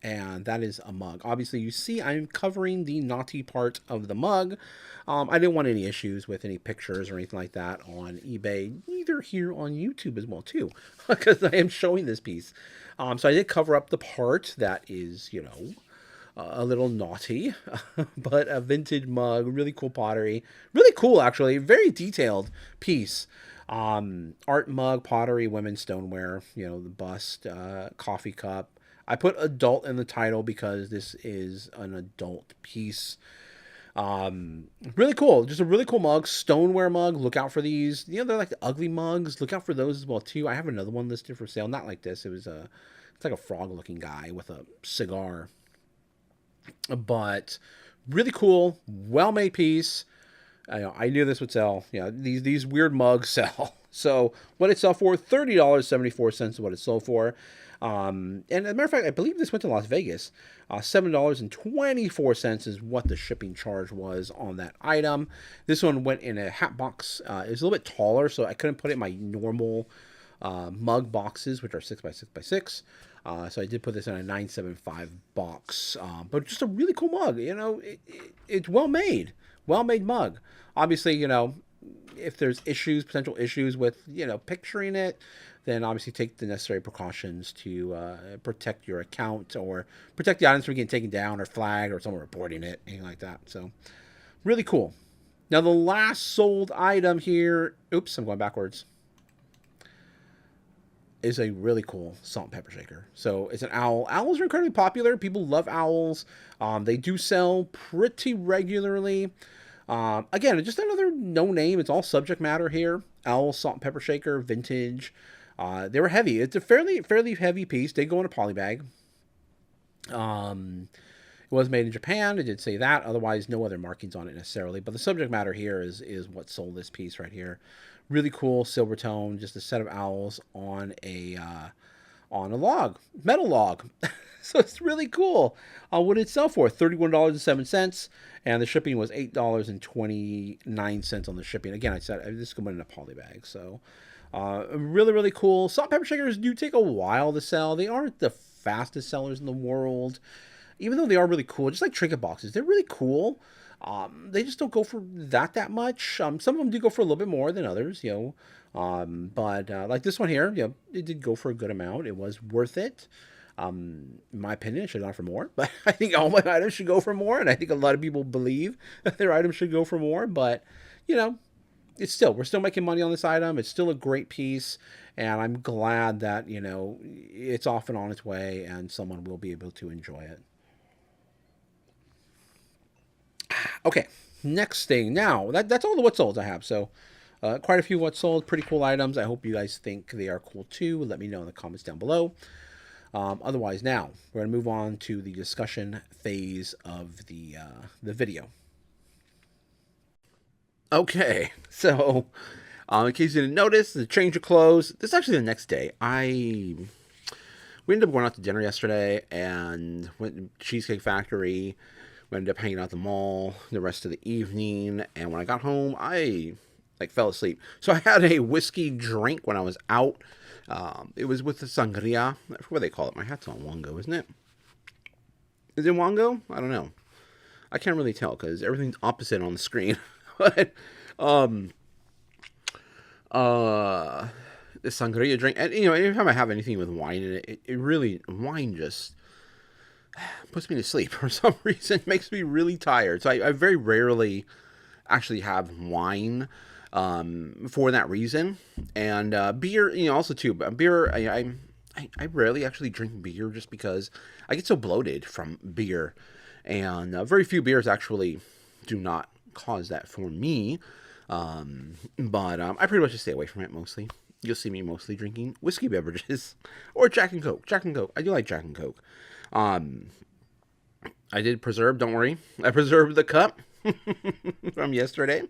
and that is a mug. Obviously, you see I'm covering the naughty part of the mug. I didn't want any issues with any pictures or anything like that on eBay, neither here on YouTube as well, too, because I am showing this piece. So I did cover up the part that is, a little naughty, but a vintage mug, really cool pottery. Really cool, actually. Very detailed piece. Art mug, pottery, women's stoneware, the bust, coffee cup. I put adult in the title because this is an adult piece. Really cool. Just a really cool mug. Stoneware mug. Look out for these. They're like the ugly mugs. Look out for those as well, too. I have another one listed for sale. Not like this. It's like a frog looking guy with a cigar. But really cool. Well made piece. I knew this would sell. These weird mugs sell. So what it sell for? $30.74 is what it sold for. And as a matter of fact, I believe this went to Las Vegas. $7.24 is what the shipping charge was on that item. This one went in a hat box. It was a little bit taller, so I couldn't put it in my normal mug boxes, which are 6x6x6. So I did put this in a 975 box. But just a really cool mug. It's well made. Well made mug. Obviously, if there's potential issues with, picturing it, then obviously take the necessary precautions to protect your account or protect the items from getting taken down or flagged or someone reporting it, anything like that. So, really cool. Now, the last sold item here, oops, I'm going backwards, is a really cool salt and pepper shaker. So, it's an owl. Owls are incredibly popular. People love owls. They do sell pretty regularly. Again, just another no name. It's all subject matter here. Owl salt and pepper shaker, vintage. They were heavy. It's a fairly heavy piece. They go in a poly bag. It was made in Japan. It did say that. Otherwise, no other markings on it necessarily. But the subject matter here is what sold this piece right here. Really cool silver tone. Just a set of owls on a log, metal log. So it's really cool. What did it sell for? $31.07, and the shipping was $8.29 on the shipping. Again, I said this is going in a poly bag. So really cool. Salt and pepper shakers do take a while to sell. They aren't the fastest sellers in the world, even though they are really cool. Just like trinket boxes, they're really cool. They just don't go for that much. Some of them do go for a little bit more than others, but like this one here, it did go for a good amount. It was worth it. In my opinion, it should have gone for more, but I think all my items should go for more, and I think a lot of people believe that their items should go for more, but, we're still making money on this item. It's still a great piece, and I'm glad that, it's off and on its way, and someone will be able to enjoy it. Okay, next thing. Now, that's all the what solds I have, so quite a few what sold, pretty cool items. I hope you guys think they are cool too. Let me know in the comments down below. Otherwise, now we're going to move on to the discussion phase of the video. Okay, so in case you didn't notice, the change of clothes. This is actually the next day. We ended up going out to dinner yesterday and went to Cheesecake Factory. We ended up hanging out at the mall the rest of the evening, and when I got home, I fell asleep. So I had a whiskey drink when I was out. It was with the sangria. I forget what they call it. My hat's on Wango, isn't it? Is it Wango? I don't know. I can't really tell because everything's opposite on the screen. But um, uh, the sangria drink, and anytime I have anything with wine in it, it really wine just puts me to sleep for some reason. Makes me really tired. So I very rarely actually have wine for that reason. And beer, also too. But beer, I rarely actually drink beer just because I get so bloated from beer, and very few beers actually do not cause that for me. But I pretty much just stay away from it mostly. You'll see me mostly drinking whiskey beverages or Jack and Coke. Jack and Coke. I do like Jack and Coke. Um, I did preserve. Don't worry. I preserved the cup from yesterday.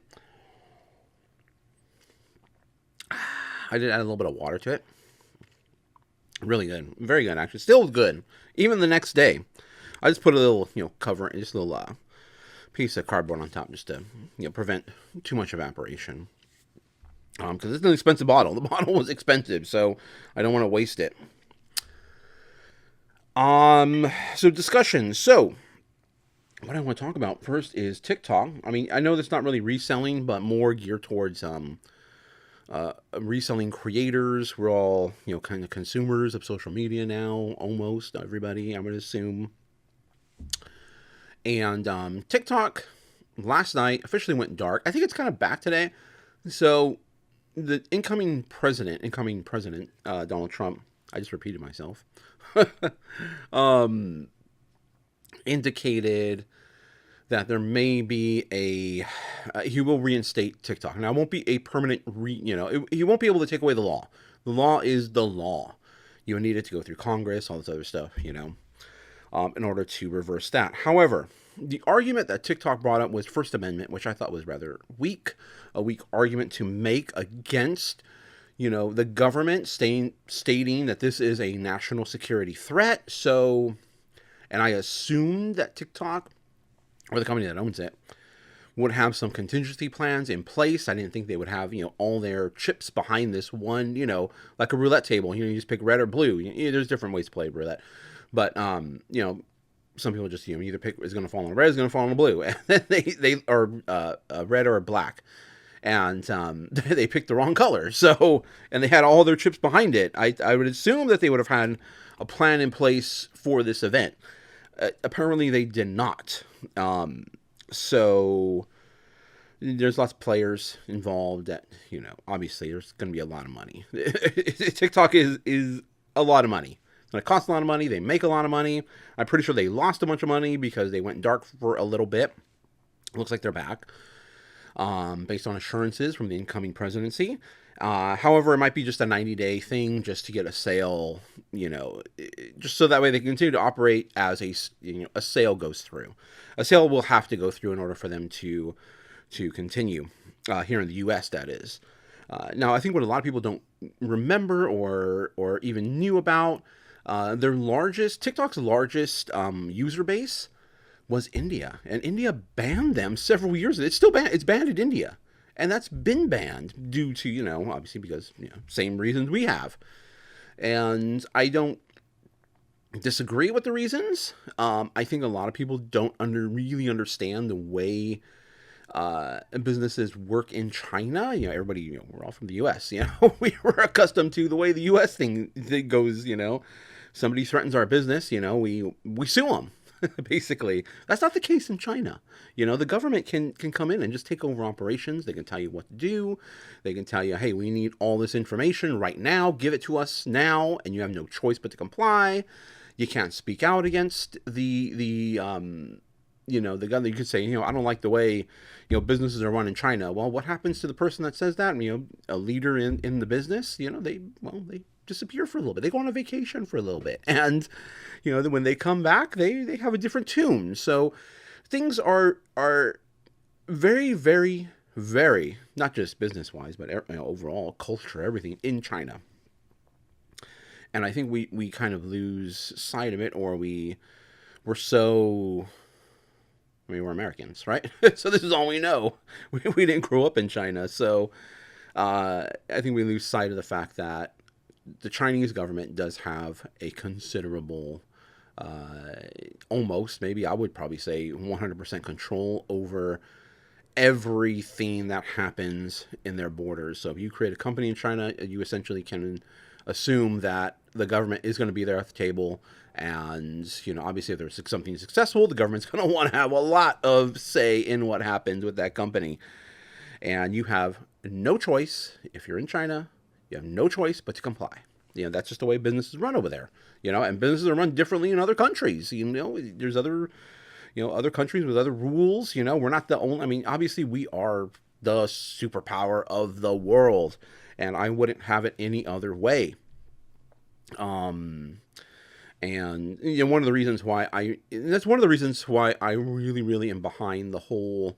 I did add a little bit of water to it. Really good. Very good, actually. Still good. Even the next day. I just put a little, cover, just a little piece of cardboard on top just to, prevent too much evaporation. Because it's an expensive bottle. The bottle was expensive, so I don't want to waste it. So discussion. So, what I want to talk about first is TikTok. I mean, I know that's not really reselling, but more geared towards reselling creators. We're all, kind of consumers of social media now. Almost everybody, I'm going to assume. And TikTok last night officially went dark. I think it's kind of back today. So the incoming president, Donald Trump, I just repeated myself, indicated that there may be he will reinstate TikTok. Now, it won't be a permanent, he won't be able to take away the law. The law is the law. You need it to go through Congress, all this other stuff, in order to reverse that. However, the argument that TikTok brought up was First Amendment, which I thought was rather weak, a weak argument to make against, the government stating that this is a national security threat. So, and I assumed that TikTok, or the company that owns it, would have some contingency plans in place. I didn't think they would have, all their chips behind this one, like a roulette table. You just pick red or blue. There's different ways to play roulette. But, some people just, either pick is going to fall on red, is going to fall on blue. And then they are red or black. And they picked the wrong color. So, and they had all their chips behind it. I would assume that they would have had a plan in place for this event. Apparently they did not. So there's lots of players involved that, obviously there's going to be a lot of money. TikTok is a lot of money. It costs a lot of money. They make a lot of money. I'm pretty sure they lost a bunch of money because they went dark for a little bit. Looks like they're back, based on assurances from the incoming presidency. However, it might be just a 90-day thing just to get a sale, just so that way they can continue to operate as a sale goes through. A sale will have to go through in order for them to continue here in the U.S., that is. Now, I think what a lot of people don't remember or even knew about, TikTok's largest user base was India. And India banned them several years ago. It's still banned. It's banned in India. And that's been banned due to, obviously because, same reasons we have. And I don't disagree with the reasons. I think a lot of people don't really understand the way businesses work in China. Everybody, we're all from the U.S., we were accustomed to the way the U.S. thing goes, somebody threatens our business, we sue them. Basically, that's not the case in China. The government can come in and just take over operations. They can tell you what to do. They can tell you, hey, we need all this information right now. Give it to us now, and you have no choice but to comply. You can't speak out against the gun. You could say, I don't like the way, businesses are run in China. Well, what happens to the person that says that? A leader in the business, they disappear for a little bit. They go on a vacation for a little bit. And, when they come back, they have a different tune. So things are very, very, very, not just business wise, but overall culture, everything in China. And I think we kind of lose sight of it, or we're so, I mean, we're Americans, right? So this is all we know. We didn't grow up in China. So I think we lose sight of the fact that the Chinese government does have a considerable, almost, maybe I would probably say 100% control over everything that happens in their borders. So if you create a company in China, you essentially can assume that the government is going to be there at the table. And, obviously if there's something successful, the government's going to want to have a lot of say in what happens with that company. And you have no choice. If you're in China, you have no choice but to comply. That's just the way businesses run over there. And businesses are run differently in other countries. There's other countries with other rules. We're not the only, I mean, obviously we are the superpower of the world, and I wouldn't have it any other way. And one of the reasons why that's one of the reasons why I really, really am behind the whole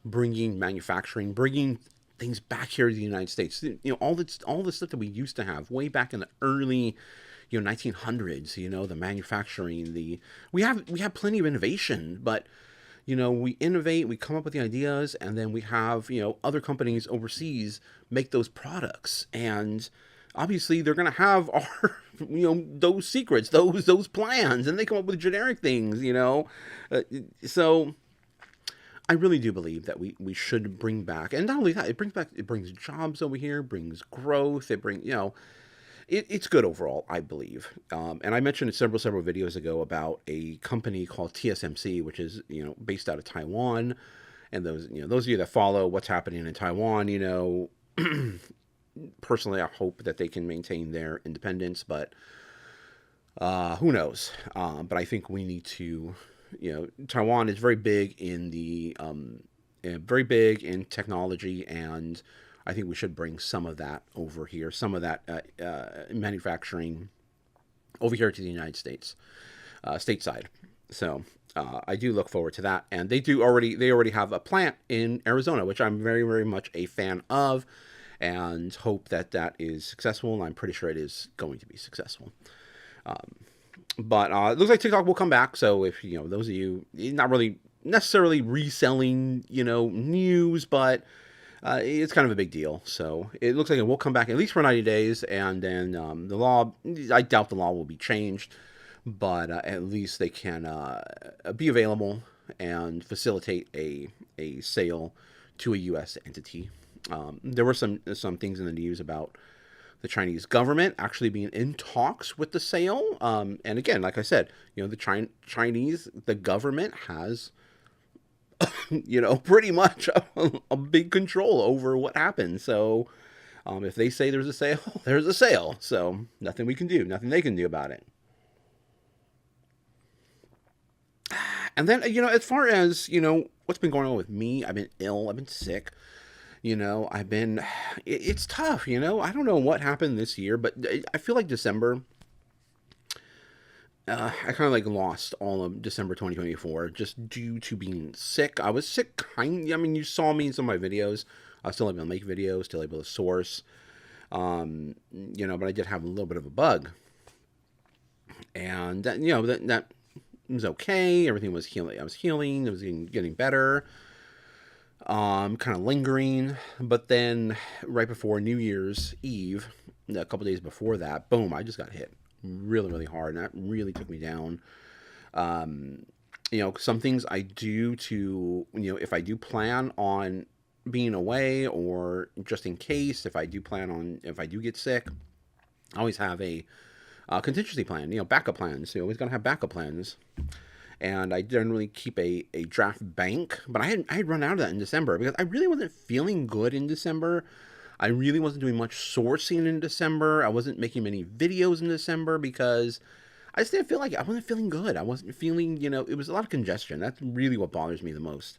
bringing things back here to the United States. All the stuff that we used to have way back in the early 1900s, the manufacturing, we have plenty of innovation, but we innovate, we come up with the ideas, and then we have other companies overseas make those products, and obviously they're going to have our those secrets, those plans, and they come up with generic things. So I really do believe that we should bring back, and not only that, it brings jobs over here, brings growth, it brings it's good overall, I believe. And I mentioned it several videos ago about a company called TSMC, which is based out of Taiwan. And those of you that follow what's happening in Taiwan, personally, I hope that they can maintain their independence, but who knows? But I think we need to, Taiwan is very big in very big in technology, and I think we should bring some of that over here, some of that manufacturing over here to the United States, stateside. So I do look forward to that, and they already have a plant in Arizona, which I'm very, very much a fan of, and hope that is successful. And I'm pretty sure it is going to be successful. But it looks like TikTok will come back. So if those of you not really necessarily reselling news, but it's kind of a big deal. So it looks like it will come back at least for 90 days. And then the law, I doubt the law will be changed, but at least they can be available and facilitate a sale to a U.S. entity. There were some things in the news about the Chinese government actually being in talks with the sale. And again, like I said, the Chinese, the government has pretty much a big control over what happens. So if they say there's a sale, there's a sale. So nothing we can do, nothing they can do about it. And then, as far as, what's been going on with me, I've been ill, I've been sick, it's tough, I don't know what happened this year, but I feel like December, I kind of like lost all of December 2024 just due to being sick. I was sick you saw me in some of my videos. I was still able to make videos, still able to source, but I did have a little bit of a bug. And that was okay. Everything was healing. I was healing. It was getting better. Kind of lingering. But then right before New Year's Eve, a couple days before that, boom, I just got hit really, really hard. And that really took me down. Some things I do to, if I do plan on being away, or just in case, if I do get sick, I always have a contingency plan, backup plans. Always going to have backup plans. And I generally keep a draft bank, but I had run out of that in December because I really wasn't feeling good in December. I really wasn't doing much sourcing in December. I wasn't making many videos in December because I just didn't feel like I wasn't feeling good. I wasn't feeling, it was a lot of congestion. That's really what bothers me the most.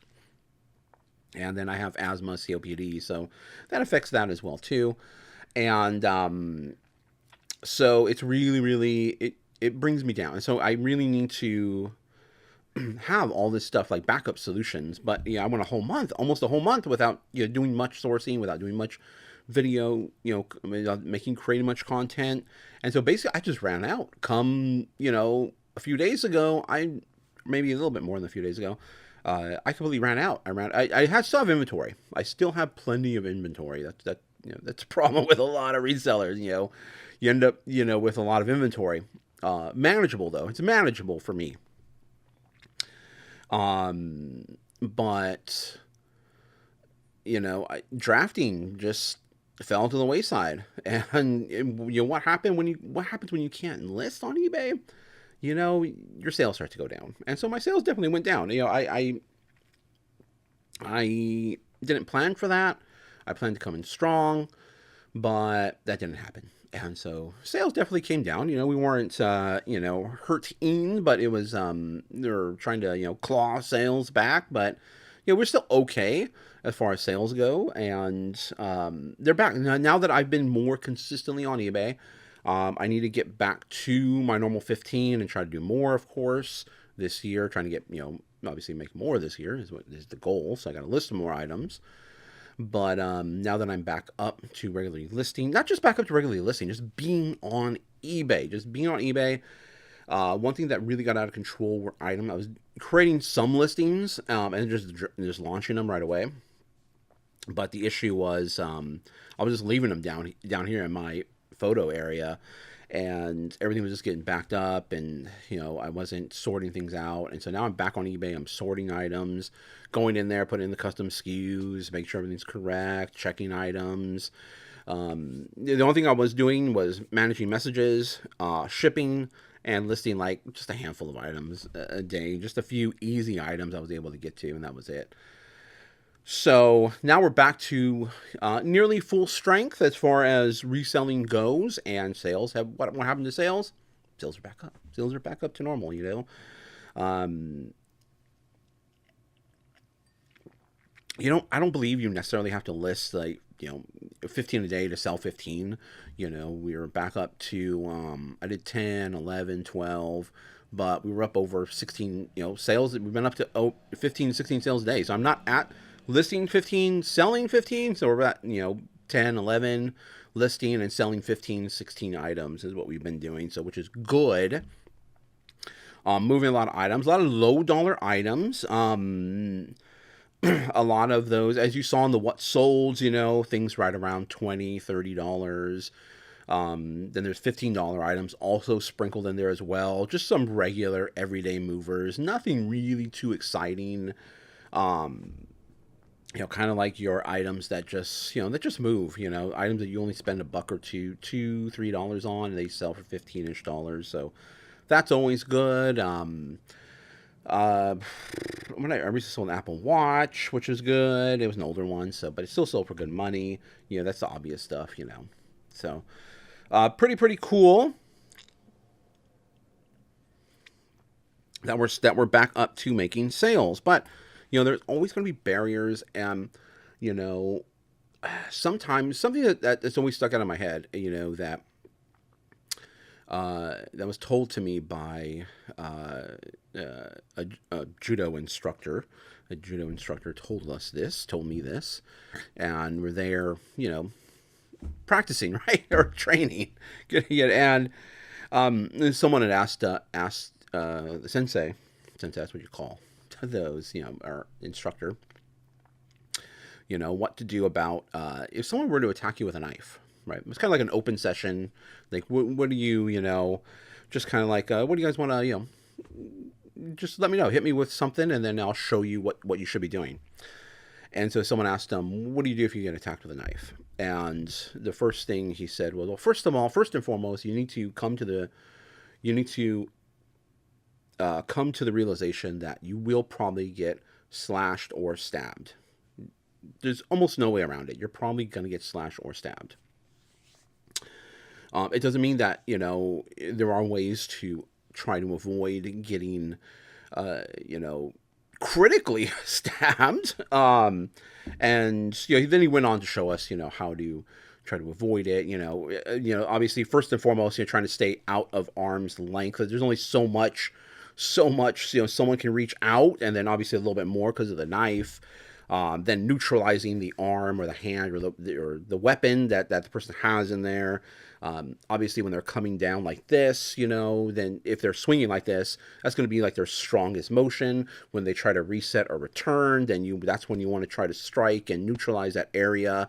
And then I have asthma, COPD, so that affects that as well too. And so it's really, really, it brings me down. And so I really need to, have all this stuff like backup solutions, but I went a whole month, almost a whole month without doing much sourcing, without doing much video, without creating much content. And so basically I just ran out. Come, a few days ago, maybe a little bit more than a few days ago, I completely ran out. I still have inventory. I still have plenty of inventory. That's a problem with a lot of resellers. You end up with a lot of inventory. Manageable though. It's manageable for me. But drafting just fell to the wayside. And what happens when you can't enlist on eBay? Your sales start to go down. And so my sales definitely went down. I didn't plan for that. I planned to come in strong, but that didn't happen. And so sales definitely came down. We weren't, hurting, but it was, they were trying to, claw sales back. But, we're still okay as far as sales go. And they're back. Now that I've been more consistently on eBay, I need to get back to my normal 15 and try to do more, of course, this year. Trying to get, obviously make more this year is the goal. So I got to list some more items. But now that I'm back up to regularly listing, not just back up to regularly listing, just being on eBay. One thing that really got out of control were items. I was creating some listings and just launching them right away. But the issue was I was just leaving them down here in my photo area, and everything was just getting backed up, and I wasn't sorting things out. And so now I'm back on eBay. I'm sorting items, going in there, putting in the custom SKUs, make sure everything's correct, checking items. The only thing I was doing was managing messages, shipping, and listing like just a handful of items a day, just a few easy items I was able to get to, and that was it. So now we're back to nearly full strength as far as reselling goes, and sales have what happened to sales? Sales are back up. Sales are back up to normal. I don't believe you necessarily have to list 15 a day to sell 15. We were back up to I did 10, 11, 12. But we were up over 16, sales. We've been up to 15, 16 sales a day. So I'm not at listing 15, selling 15. So we're at, 10, 11 listing and selling 15, 16 items is what we've been doing. So, which is good. Moving a lot of items, a lot of low dollar items. A lot of those, as you saw in the what sold, things right around $20, $30. Then there's $15 items also sprinkled in there as well. Just some regular everyday movers. Nothing really too exciting. Kind of like your items that just move. Items that you only spend $1 or $2, $3 on, and they sell for $15-ish. So that's always good. I recently sold an Apple Watch, which is good. It was an older one, but it still sold for good money. That's the obvious stuff. So. Pretty cool that we're back up to making sales, but there's always going to be barriers, and sometimes something that's always stuck out of my head, that was told to me by a judo instructor. A judo instructor told me this, and we're there, practicing, right, or training, and someone had asked the sensei, that's what you call those, our instructor, what to do about if someone were to attack you with a knife, right? It's kind of like an open session, like what do you, just kind of like what do you guys want to, just let me know, hit me with something, and then I'll show you what you should be doing. And so someone asked him, what do you do if you get attacked with a knife? And the first thing he said was, well, first and foremost, you need to come to the realization that you will probably get slashed or stabbed. There's almost no way around it. You're probably going to get slashed or stabbed. It doesn't mean that, there are ways to try to avoid getting, critically stabbed. And then he went on to show us, how to try to avoid it. Obviously, first and foremost, you're trying to stay out of arm's length. There's only so much so much, someone can reach out, and then obviously a little bit more because of the knife. Then neutralizing the arm or the hand or the weapon that the person has in there. Obviously, when they're coming down like this, then if they're swinging like this, that's going to be like their strongest motion. When they try to reset or return, then that's when you want to try to strike and neutralize that area,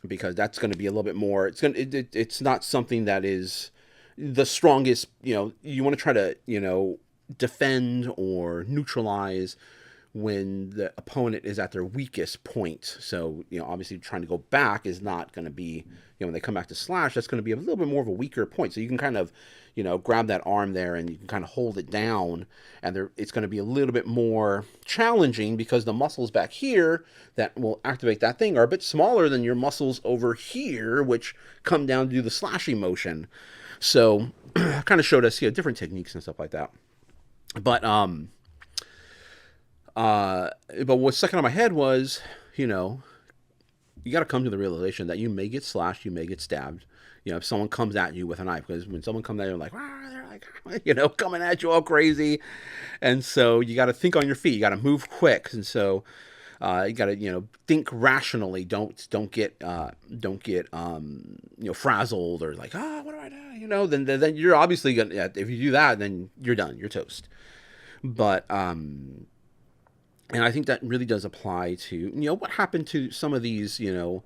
because that's going to be a little bit more. It's not something that is the strongest. You want to try to defend or neutralize when the opponent is at their weakest point. So, obviously trying to go back is not going to be, when they come back to slash, that's going to be a little bit more of a weaker point. So you can kind of, grab that arm there and you can kind of hold it down, and it's going to be a little bit more challenging because the muscles back here that will activate that thing are a bit smaller than your muscles over here, which come down to do the slashing motion. So kind of showed us, different techniques and stuff like that. But what's stuck in my head was, you got to come to the realization that you may get slashed, you may get stabbed. If someone comes at you with a knife, because when someone comes at you, they're like, coming at you all crazy. And so you got to think on your feet. You got to move quick. And so you got to, think rationally. Don't get frazzled or like, what do I do? Then you're obviously gonna. If you do that, then you're done. You're toast. But and I think that really does apply to, what happened to some of these, to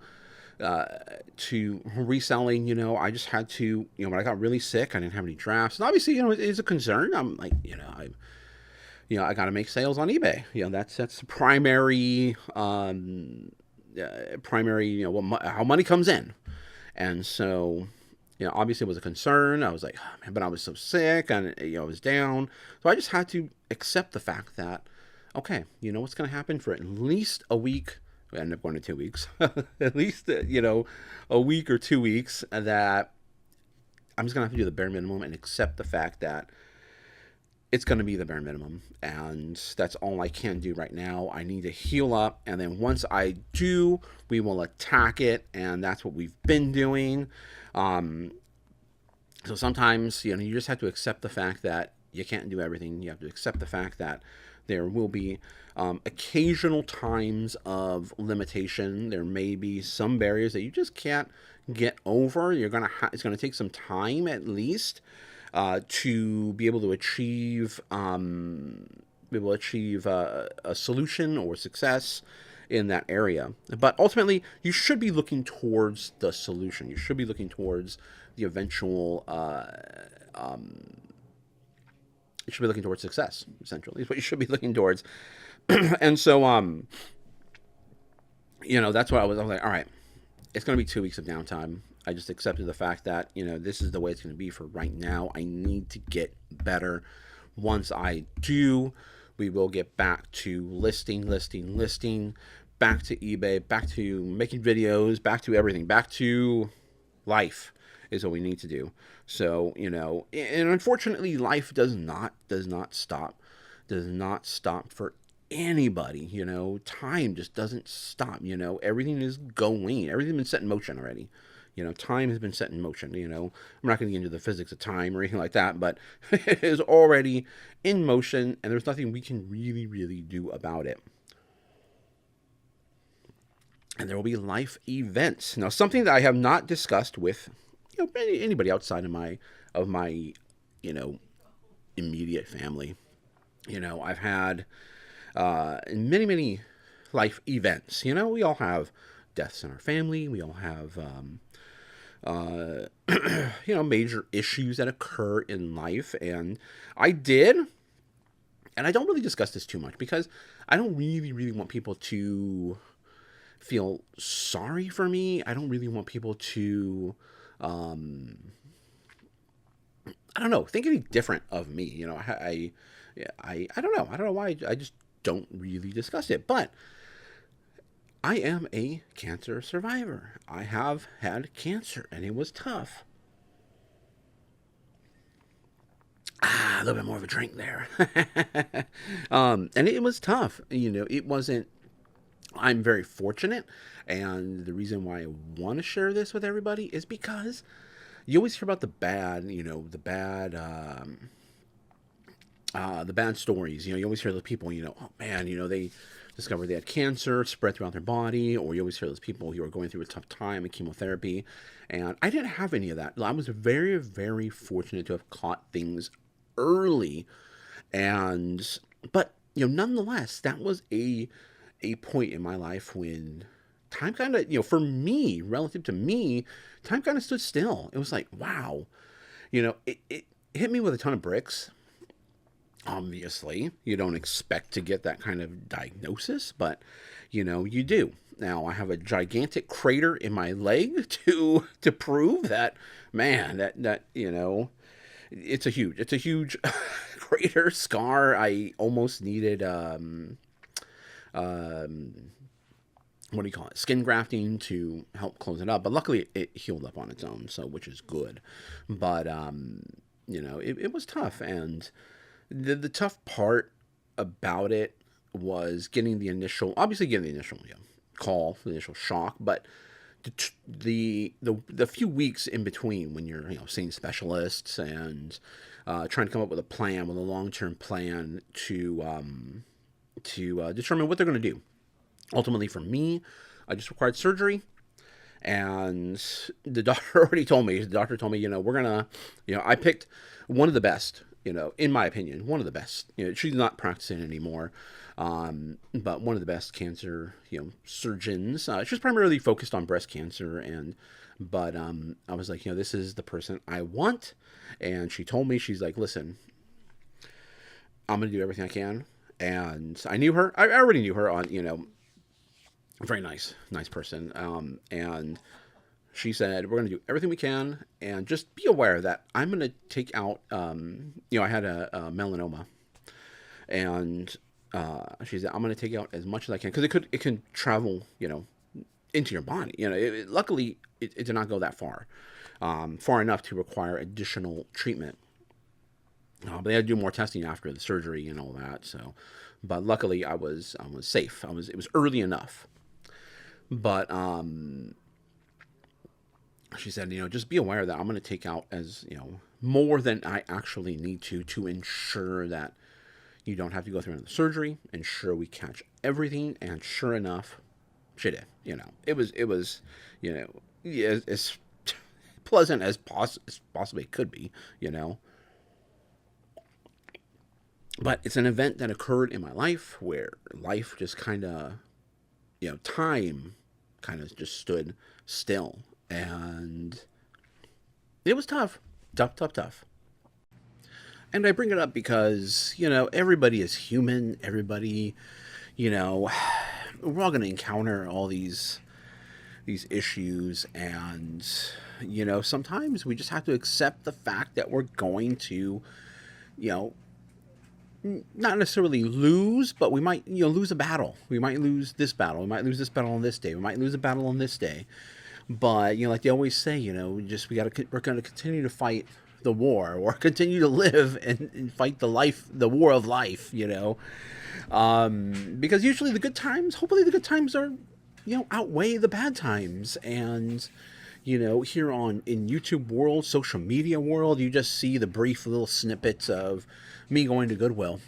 reselling. I just had to, when I got really sick, I didn't have any drafts. And obviously, it is a concern. I'm like, I got to make sales on eBay. That's the primary, how money comes in. And so, obviously it was a concern. I was like, oh, man, but I was so sick and, I was down. So I just had to accept the fact that, okay, what's going to happen for at least a week. I ended up going to 2 weeks. At least, a week or 2 weeks, that I'm just going to have to do the bare minimum and accept the fact that it's going to be the bare minimum. And that's all I can do right now. I need to heal up. And then once I do, we will attack it. And that's what we've been doing. So sometimes, you just have to accept the fact that you can't do everything. You have to accept the fact that there will be occasional times of limitation. There may be some barriers that you just can't get over. It's gonna take some time at least to be able to achieve a solution or success in that area. But ultimately, you should be looking towards the solution. You should be looking towards the eventual. You should be looking towards success, essentially, is what you should be looking towards. And so, that's what I was like, all right, it's going to be 2 weeks of downtime. I just accepted the fact that, this is the way it's going to be for right now. I need to get better. Once I do, we will get back to listing, back to eBay, back to making videos, back to everything, back to life is what we need to do. So, and unfortunately life does not stop for anybody. Time just doesn't stop. Everything is going, everything's been set in motion already. Time has been set in motion. I'm not going to get into the physics of time or anything like that, but it is already in motion, and there's nothing we can really do about it. And there will be life events. Now, something that I have not discussed with anybody outside of my immediate family. I've had many life events. We all have deaths in our family. We all have major issues that occur in life. And I did, and I don't really discuss this too much because I don't really want people to feel sorry for me. I don't really want people to I don't know, think any different of me. I don't know. I don't know why. I just don't really discuss it. But I am a cancer survivor. I have had cancer, and it was tough. A little bit more of a drink there. And it was tough. It wasn't. I'm very fortunate, and the reason why I want to share this with everybody is because you always hear about the bad, the bad stories. You always hear those people, oh man, they discovered they had cancer spread throughout their body, or you always hear those people who are going through a tough time in chemotherapy. And I didn't have any of that. I was very, very fortunate to have caught things early. But nonetheless, that was a point in my life when time kind of, for me, relative to me, time kind of stood still. It was like, wow, it hit me with a ton of bricks. Obviously, you don't expect to get that kind of diagnosis, but you do. Now I have a gigantic crater in my leg to prove that, man, that it's a huge crater scar. I almost needed what do you call it? Skin grafting to help close it up, but luckily it healed up on its own, so which is good. But it was tough, and the tough part about it was getting the initial call, the initial shock, but the few weeks in between when you're seeing specialists and trying to come up with a long-term plan to determine what they're going to do. Ultimately, for me, I just required surgery. And the doctor already told me, we're going to, I picked one of the best, in my opinion, one of the best. She's not practicing anymore, but one of the best cancer, surgeons. She's primarily focused on breast cancer, but I was like, this is the person I want. And she told me, she's like, listen, I'm going to do everything I can. And I knew her. I already knew her on, very nice person. And she said, we're going to do everything we can, and just be aware that I'm going to take out, I had a melanoma, and she said, I'm going to take out as much as I can, because it can travel, into your body. Luckily, it did not go that far enough to require additional treatment. But they had to do more testing after the surgery and all that. So, but luckily I was safe. It was early enough. But she said, just be aware that I'm going to take out as more than I actually need to ensure that you don't have to go through another surgery. Ensure we catch everything. And sure enough, she did. It was as pleasant as possibly could be. But it's an event that occurred in my life where life just kind of, time kind of just stood still. And it was tough. And I bring it up because, everybody is human. Everybody, we're all going to encounter all these issues. And, sometimes we just have to accept the fact that we're going to, not necessarily lose, but we might, lose a battle. We might lose this battle. We might lose this battle on this day. We might lose a battle on this day. But, like they always say, we're going to continue to fight the war, or continue to live and fight the war of life, because usually hopefully the good times are, outweigh the bad times. And, here in YouTube world, social media world, you just see the brief little snippets of me going to Goodwill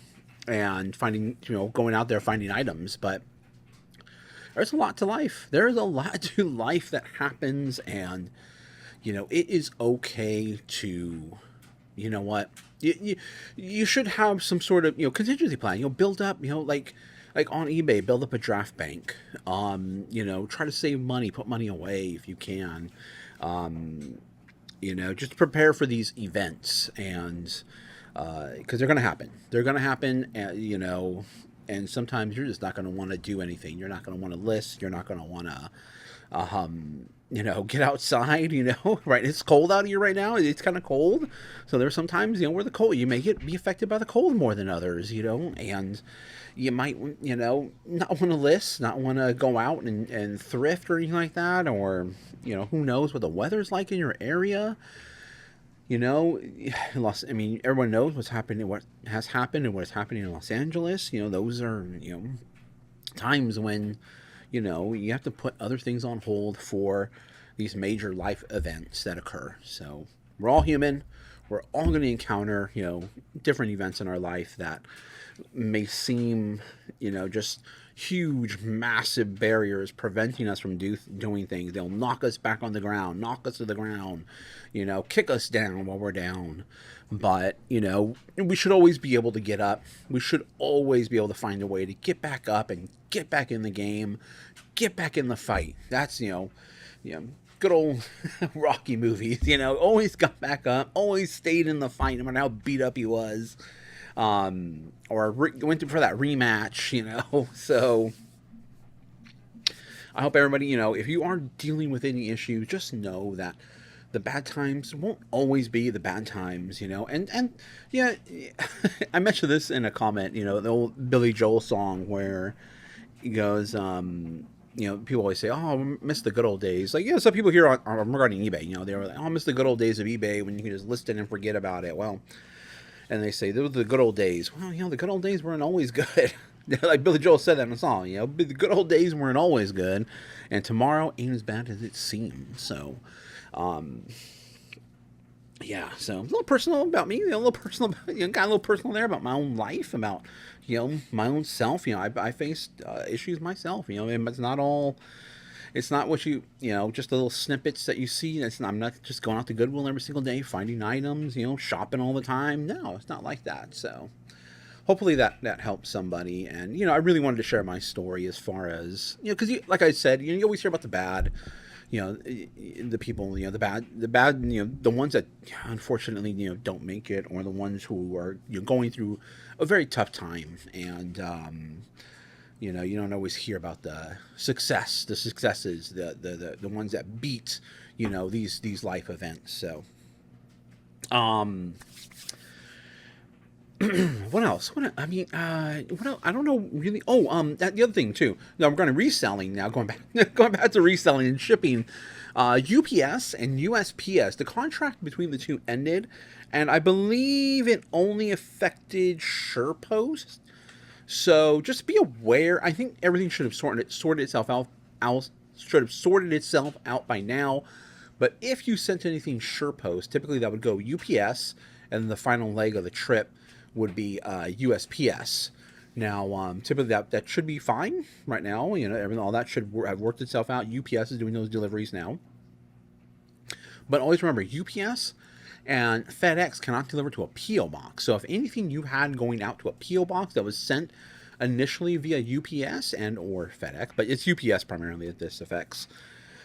and finding, going out there finding items. But there's a lot to life. There's a lot to life that happens, and, it is okay to, you should have some sort of, contingency plan, build up, like on eBay, build up a draft bank, try to save money, put money away if you can, just prepare for these events. And, because they're going to happen, and sometimes you're just not going to want to do anything. You're not going to want to list. You're not going to want to, get outside, right? It's cold out here right now. It's kind of cold. So there's sometimes, where the cold, you may be affected by the cold more than others, and you might, not want to list, not want to go out and thrift or anything like that. Or, who knows what the weather's like in your area. Everyone knows what's happening, what has happened, and what's happening in Los Angeles. Those are, times when, you have to put other things on hold for these major life events that occur. So, We're all human. We're all going to encounter, different events in our life that may seem, just huge, massive barriers preventing us from doing things. They'll knock us back on the ground, knock us to the ground, kick us down while we're down. But, we should always be able to get up. We should always be able to find a way to get back up and get back in the game, get back in the fight. That's, good old Rocky movies, always got back up, always stayed in the fight no matter how beat up he was. Or went for that rematch, So I hope everybody, if you are dealing with any issues, just know that the bad times won't always be the bad times, and yeah, I mentioned this in a comment, the old Billy Joel song where he goes, people always say, "Oh, I miss the good old days." Like, some people here on regarding eBay, they were like, "Oh, I miss the good old days of eBay when you can just list it and forget about it." Well, and they say those were the good old days. Well, the good old days weren't always good. Like Billy Joel said that in the song, the good old days weren't always good, and tomorrow ain't as bad as it seems. So, yeah. So a little personal about me, a little personal, got a little personal there about my own life, about my own self. I faced issues myself. It's not all. It's not what just the little snippets that you see. I'm not just going out to Goodwill every single day, finding items, shopping all the time. No, it's not like that. So hopefully that helps somebody. And, I really wanted to share my story as far as, because like I said, you always hear about the bad, the people, the bad, the ones that unfortunately, don't make it, or the ones who are going through a very tough time. And, you don't always hear about the successes, the ones that beat, these life events. So, what else? What else? I don't know really. Oh, the other thing too. Now we're going to reselling. Now going back to reselling and shipping. UPS and USPS. The contract between the two ended, and I believe it only affected SurePost. So just be aware. I think everything should have sorted itself out. Should have sorted itself out by now. But if you sent anything SurePost, typically that would go UPS, and the final leg of the trip would be USPS. Now, typically that should be fine right now. All that should have worked itself out. UPS is doing those deliveries now. But always remember, UPS and FedEx cannot deliver to a P.O. box. So if anything you had going out to a P.O. box that was sent initially via UPS and or FedEx, but it's UPS primarily that this affects,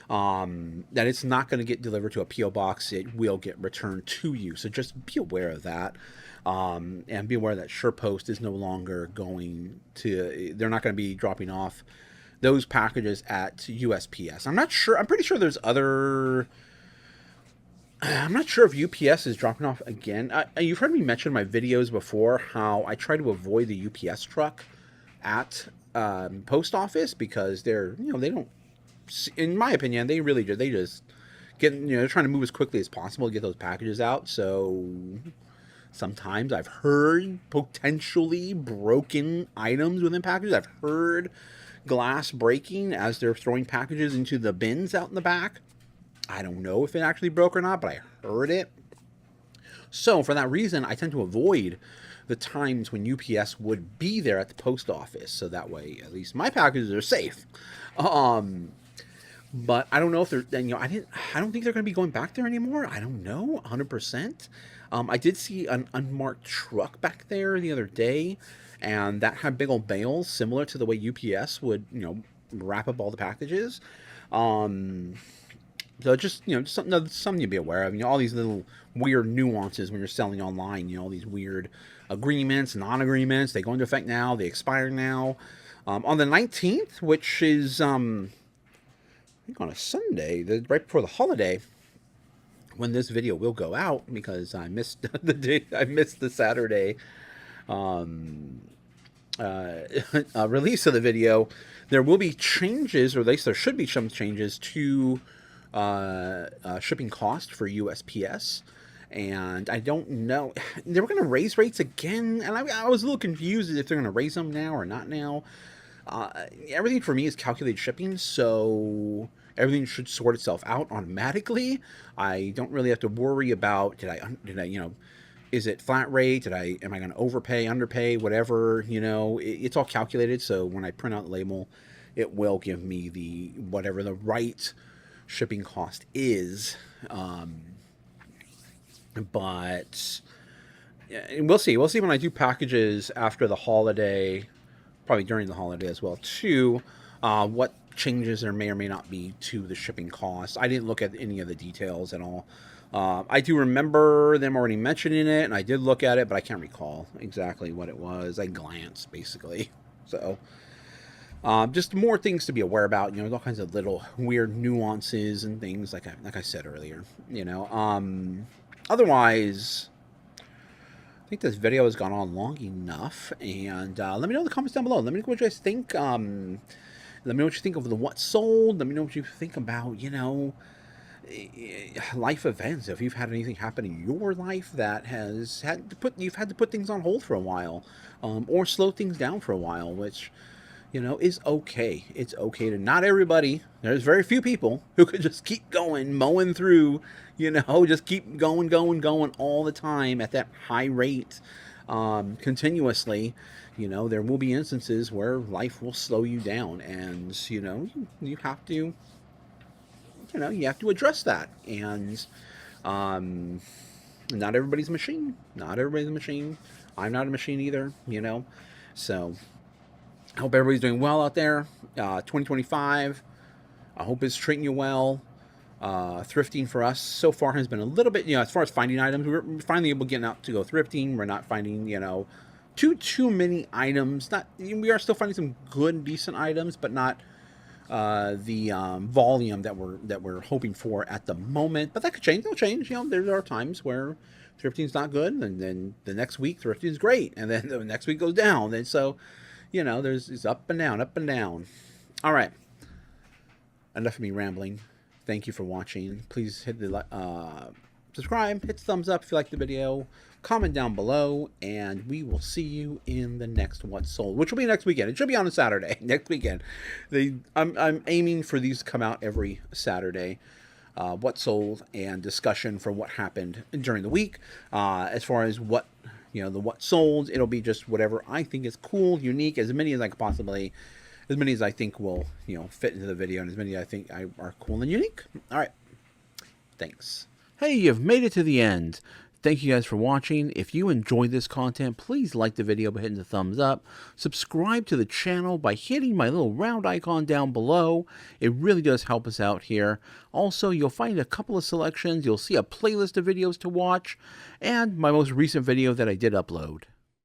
that it's not going to get delivered to a P.O. box. It will get returned to you. So just be aware of that. And be aware that SurePost is no longer going to, they're not going to be dropping off those packages at USPS. I'm not sure. I'm pretty sure there's other, I'm not sure if UPS is dropping off again. You've heard me mention in my videos before how I try to avoid the UPS truck at post office because they're, they don't, in my opinion, they really do. They just get, they're trying to move as quickly as possible to get those packages out. So sometimes I've heard potentially broken items within packages. I've heard glass breaking as they're throwing packages into the bins out in the back. I don't know if it actually broke or not, but I heard it. So for that reason, I tend to avoid the times when UPS would be there at the post office. So that way, at least my packages are safe. But I don't know if they're, I don't think they're going to be going back there anymore. I don't know, 100%. I did see an unmarked truck back there the other day, and that had big old bales similar to the way UPS would, wrap up all the packages. So just, just something to be aware of. All these little weird nuances when you're selling online. All these weird agreements, non-agreements. They go into effect now. They expire now. On the 19th, which is, I think on a Sunday, right before the holiday, when this video will go out, because I missed the day, I missed the Saturday release of the video. There will be changes, or at least there should be some changes to shipping cost for USPS. And I don't know, they were going to raise rates again, and I was a little confused if they're going to raise them now or not now. Everything for me is calculated shipping, so Everything should sort itself out automatically. I don't really have to worry about did I is it flat rate? Am I going to overpay, underpay, whatever? It's all calculated. So when I print out the label, it will give me the whatever the right shipping cost is. But we'll see. We'll see when I do packages after the holiday, probably during the holiday as well too. What changes there may or may not be to the shipping costs. I didn't look at any of the details at all. I do remember them already mentioning it, and I did look at it, but I can't recall exactly what it was. I glanced, basically. So, just more things to be aware about. There's all kinds of little weird nuances and things, like I said earlier. Otherwise, I think this video has gone on long enough, and let me know in the comments down below. Let me know what you guys think. Let me know what you think of the what sold. Let me know what you think about, life events. If you've had anything happen in your life that you've had to put things on hold for a while, or slow things down for a while, which is okay. It's okay to not everybody. There's very few people who could just keep going, mowing through, just keep going all the time at that high rate, continuously. There will be instances where life will slow you down, and you have to. You have to address that, and not everybody's a machine. Not everybody's a machine. I'm not a machine either, So, I hope everybody's doing well out there. 2025, I hope it's treating you well. Thrifting for us so far has been a little bit, as far as finding items, we're finally able to get out to go thrifting. We're not finding, too many items. We are still finding some good, decent items, but not the volume that we're hoping for at the moment. But that could change. It'll change. There are times where thrifting's not good, and then the next week thrifting's great, and then the next week goes down. And so, it's up and down, up and down. All right. Enough of me rambling. Thank you for watching. Please hit the subscribe, hit the thumbs up if you like the video, comment down below, and we will see you in the next What Sold, which will be next weekend. It should be on a Saturday, next weekend. I'm aiming for these to come out every Saturday. What sold and discussion for what happened during the week. As far as what what sold, it'll be just whatever I think is cool, unique, as many as I think will fit into the video, and as many as I think are cool and unique. All right, thanks. Hey, you've made it to the end. Thank you guys for watching. If you enjoyed this content, please like the video by hitting the thumbs up. Subscribe to the channel by hitting my little round icon down below. It really does help us out here. Also, you'll find a couple of selections. You'll see a playlist of videos to watch, and my most recent video that I did upload.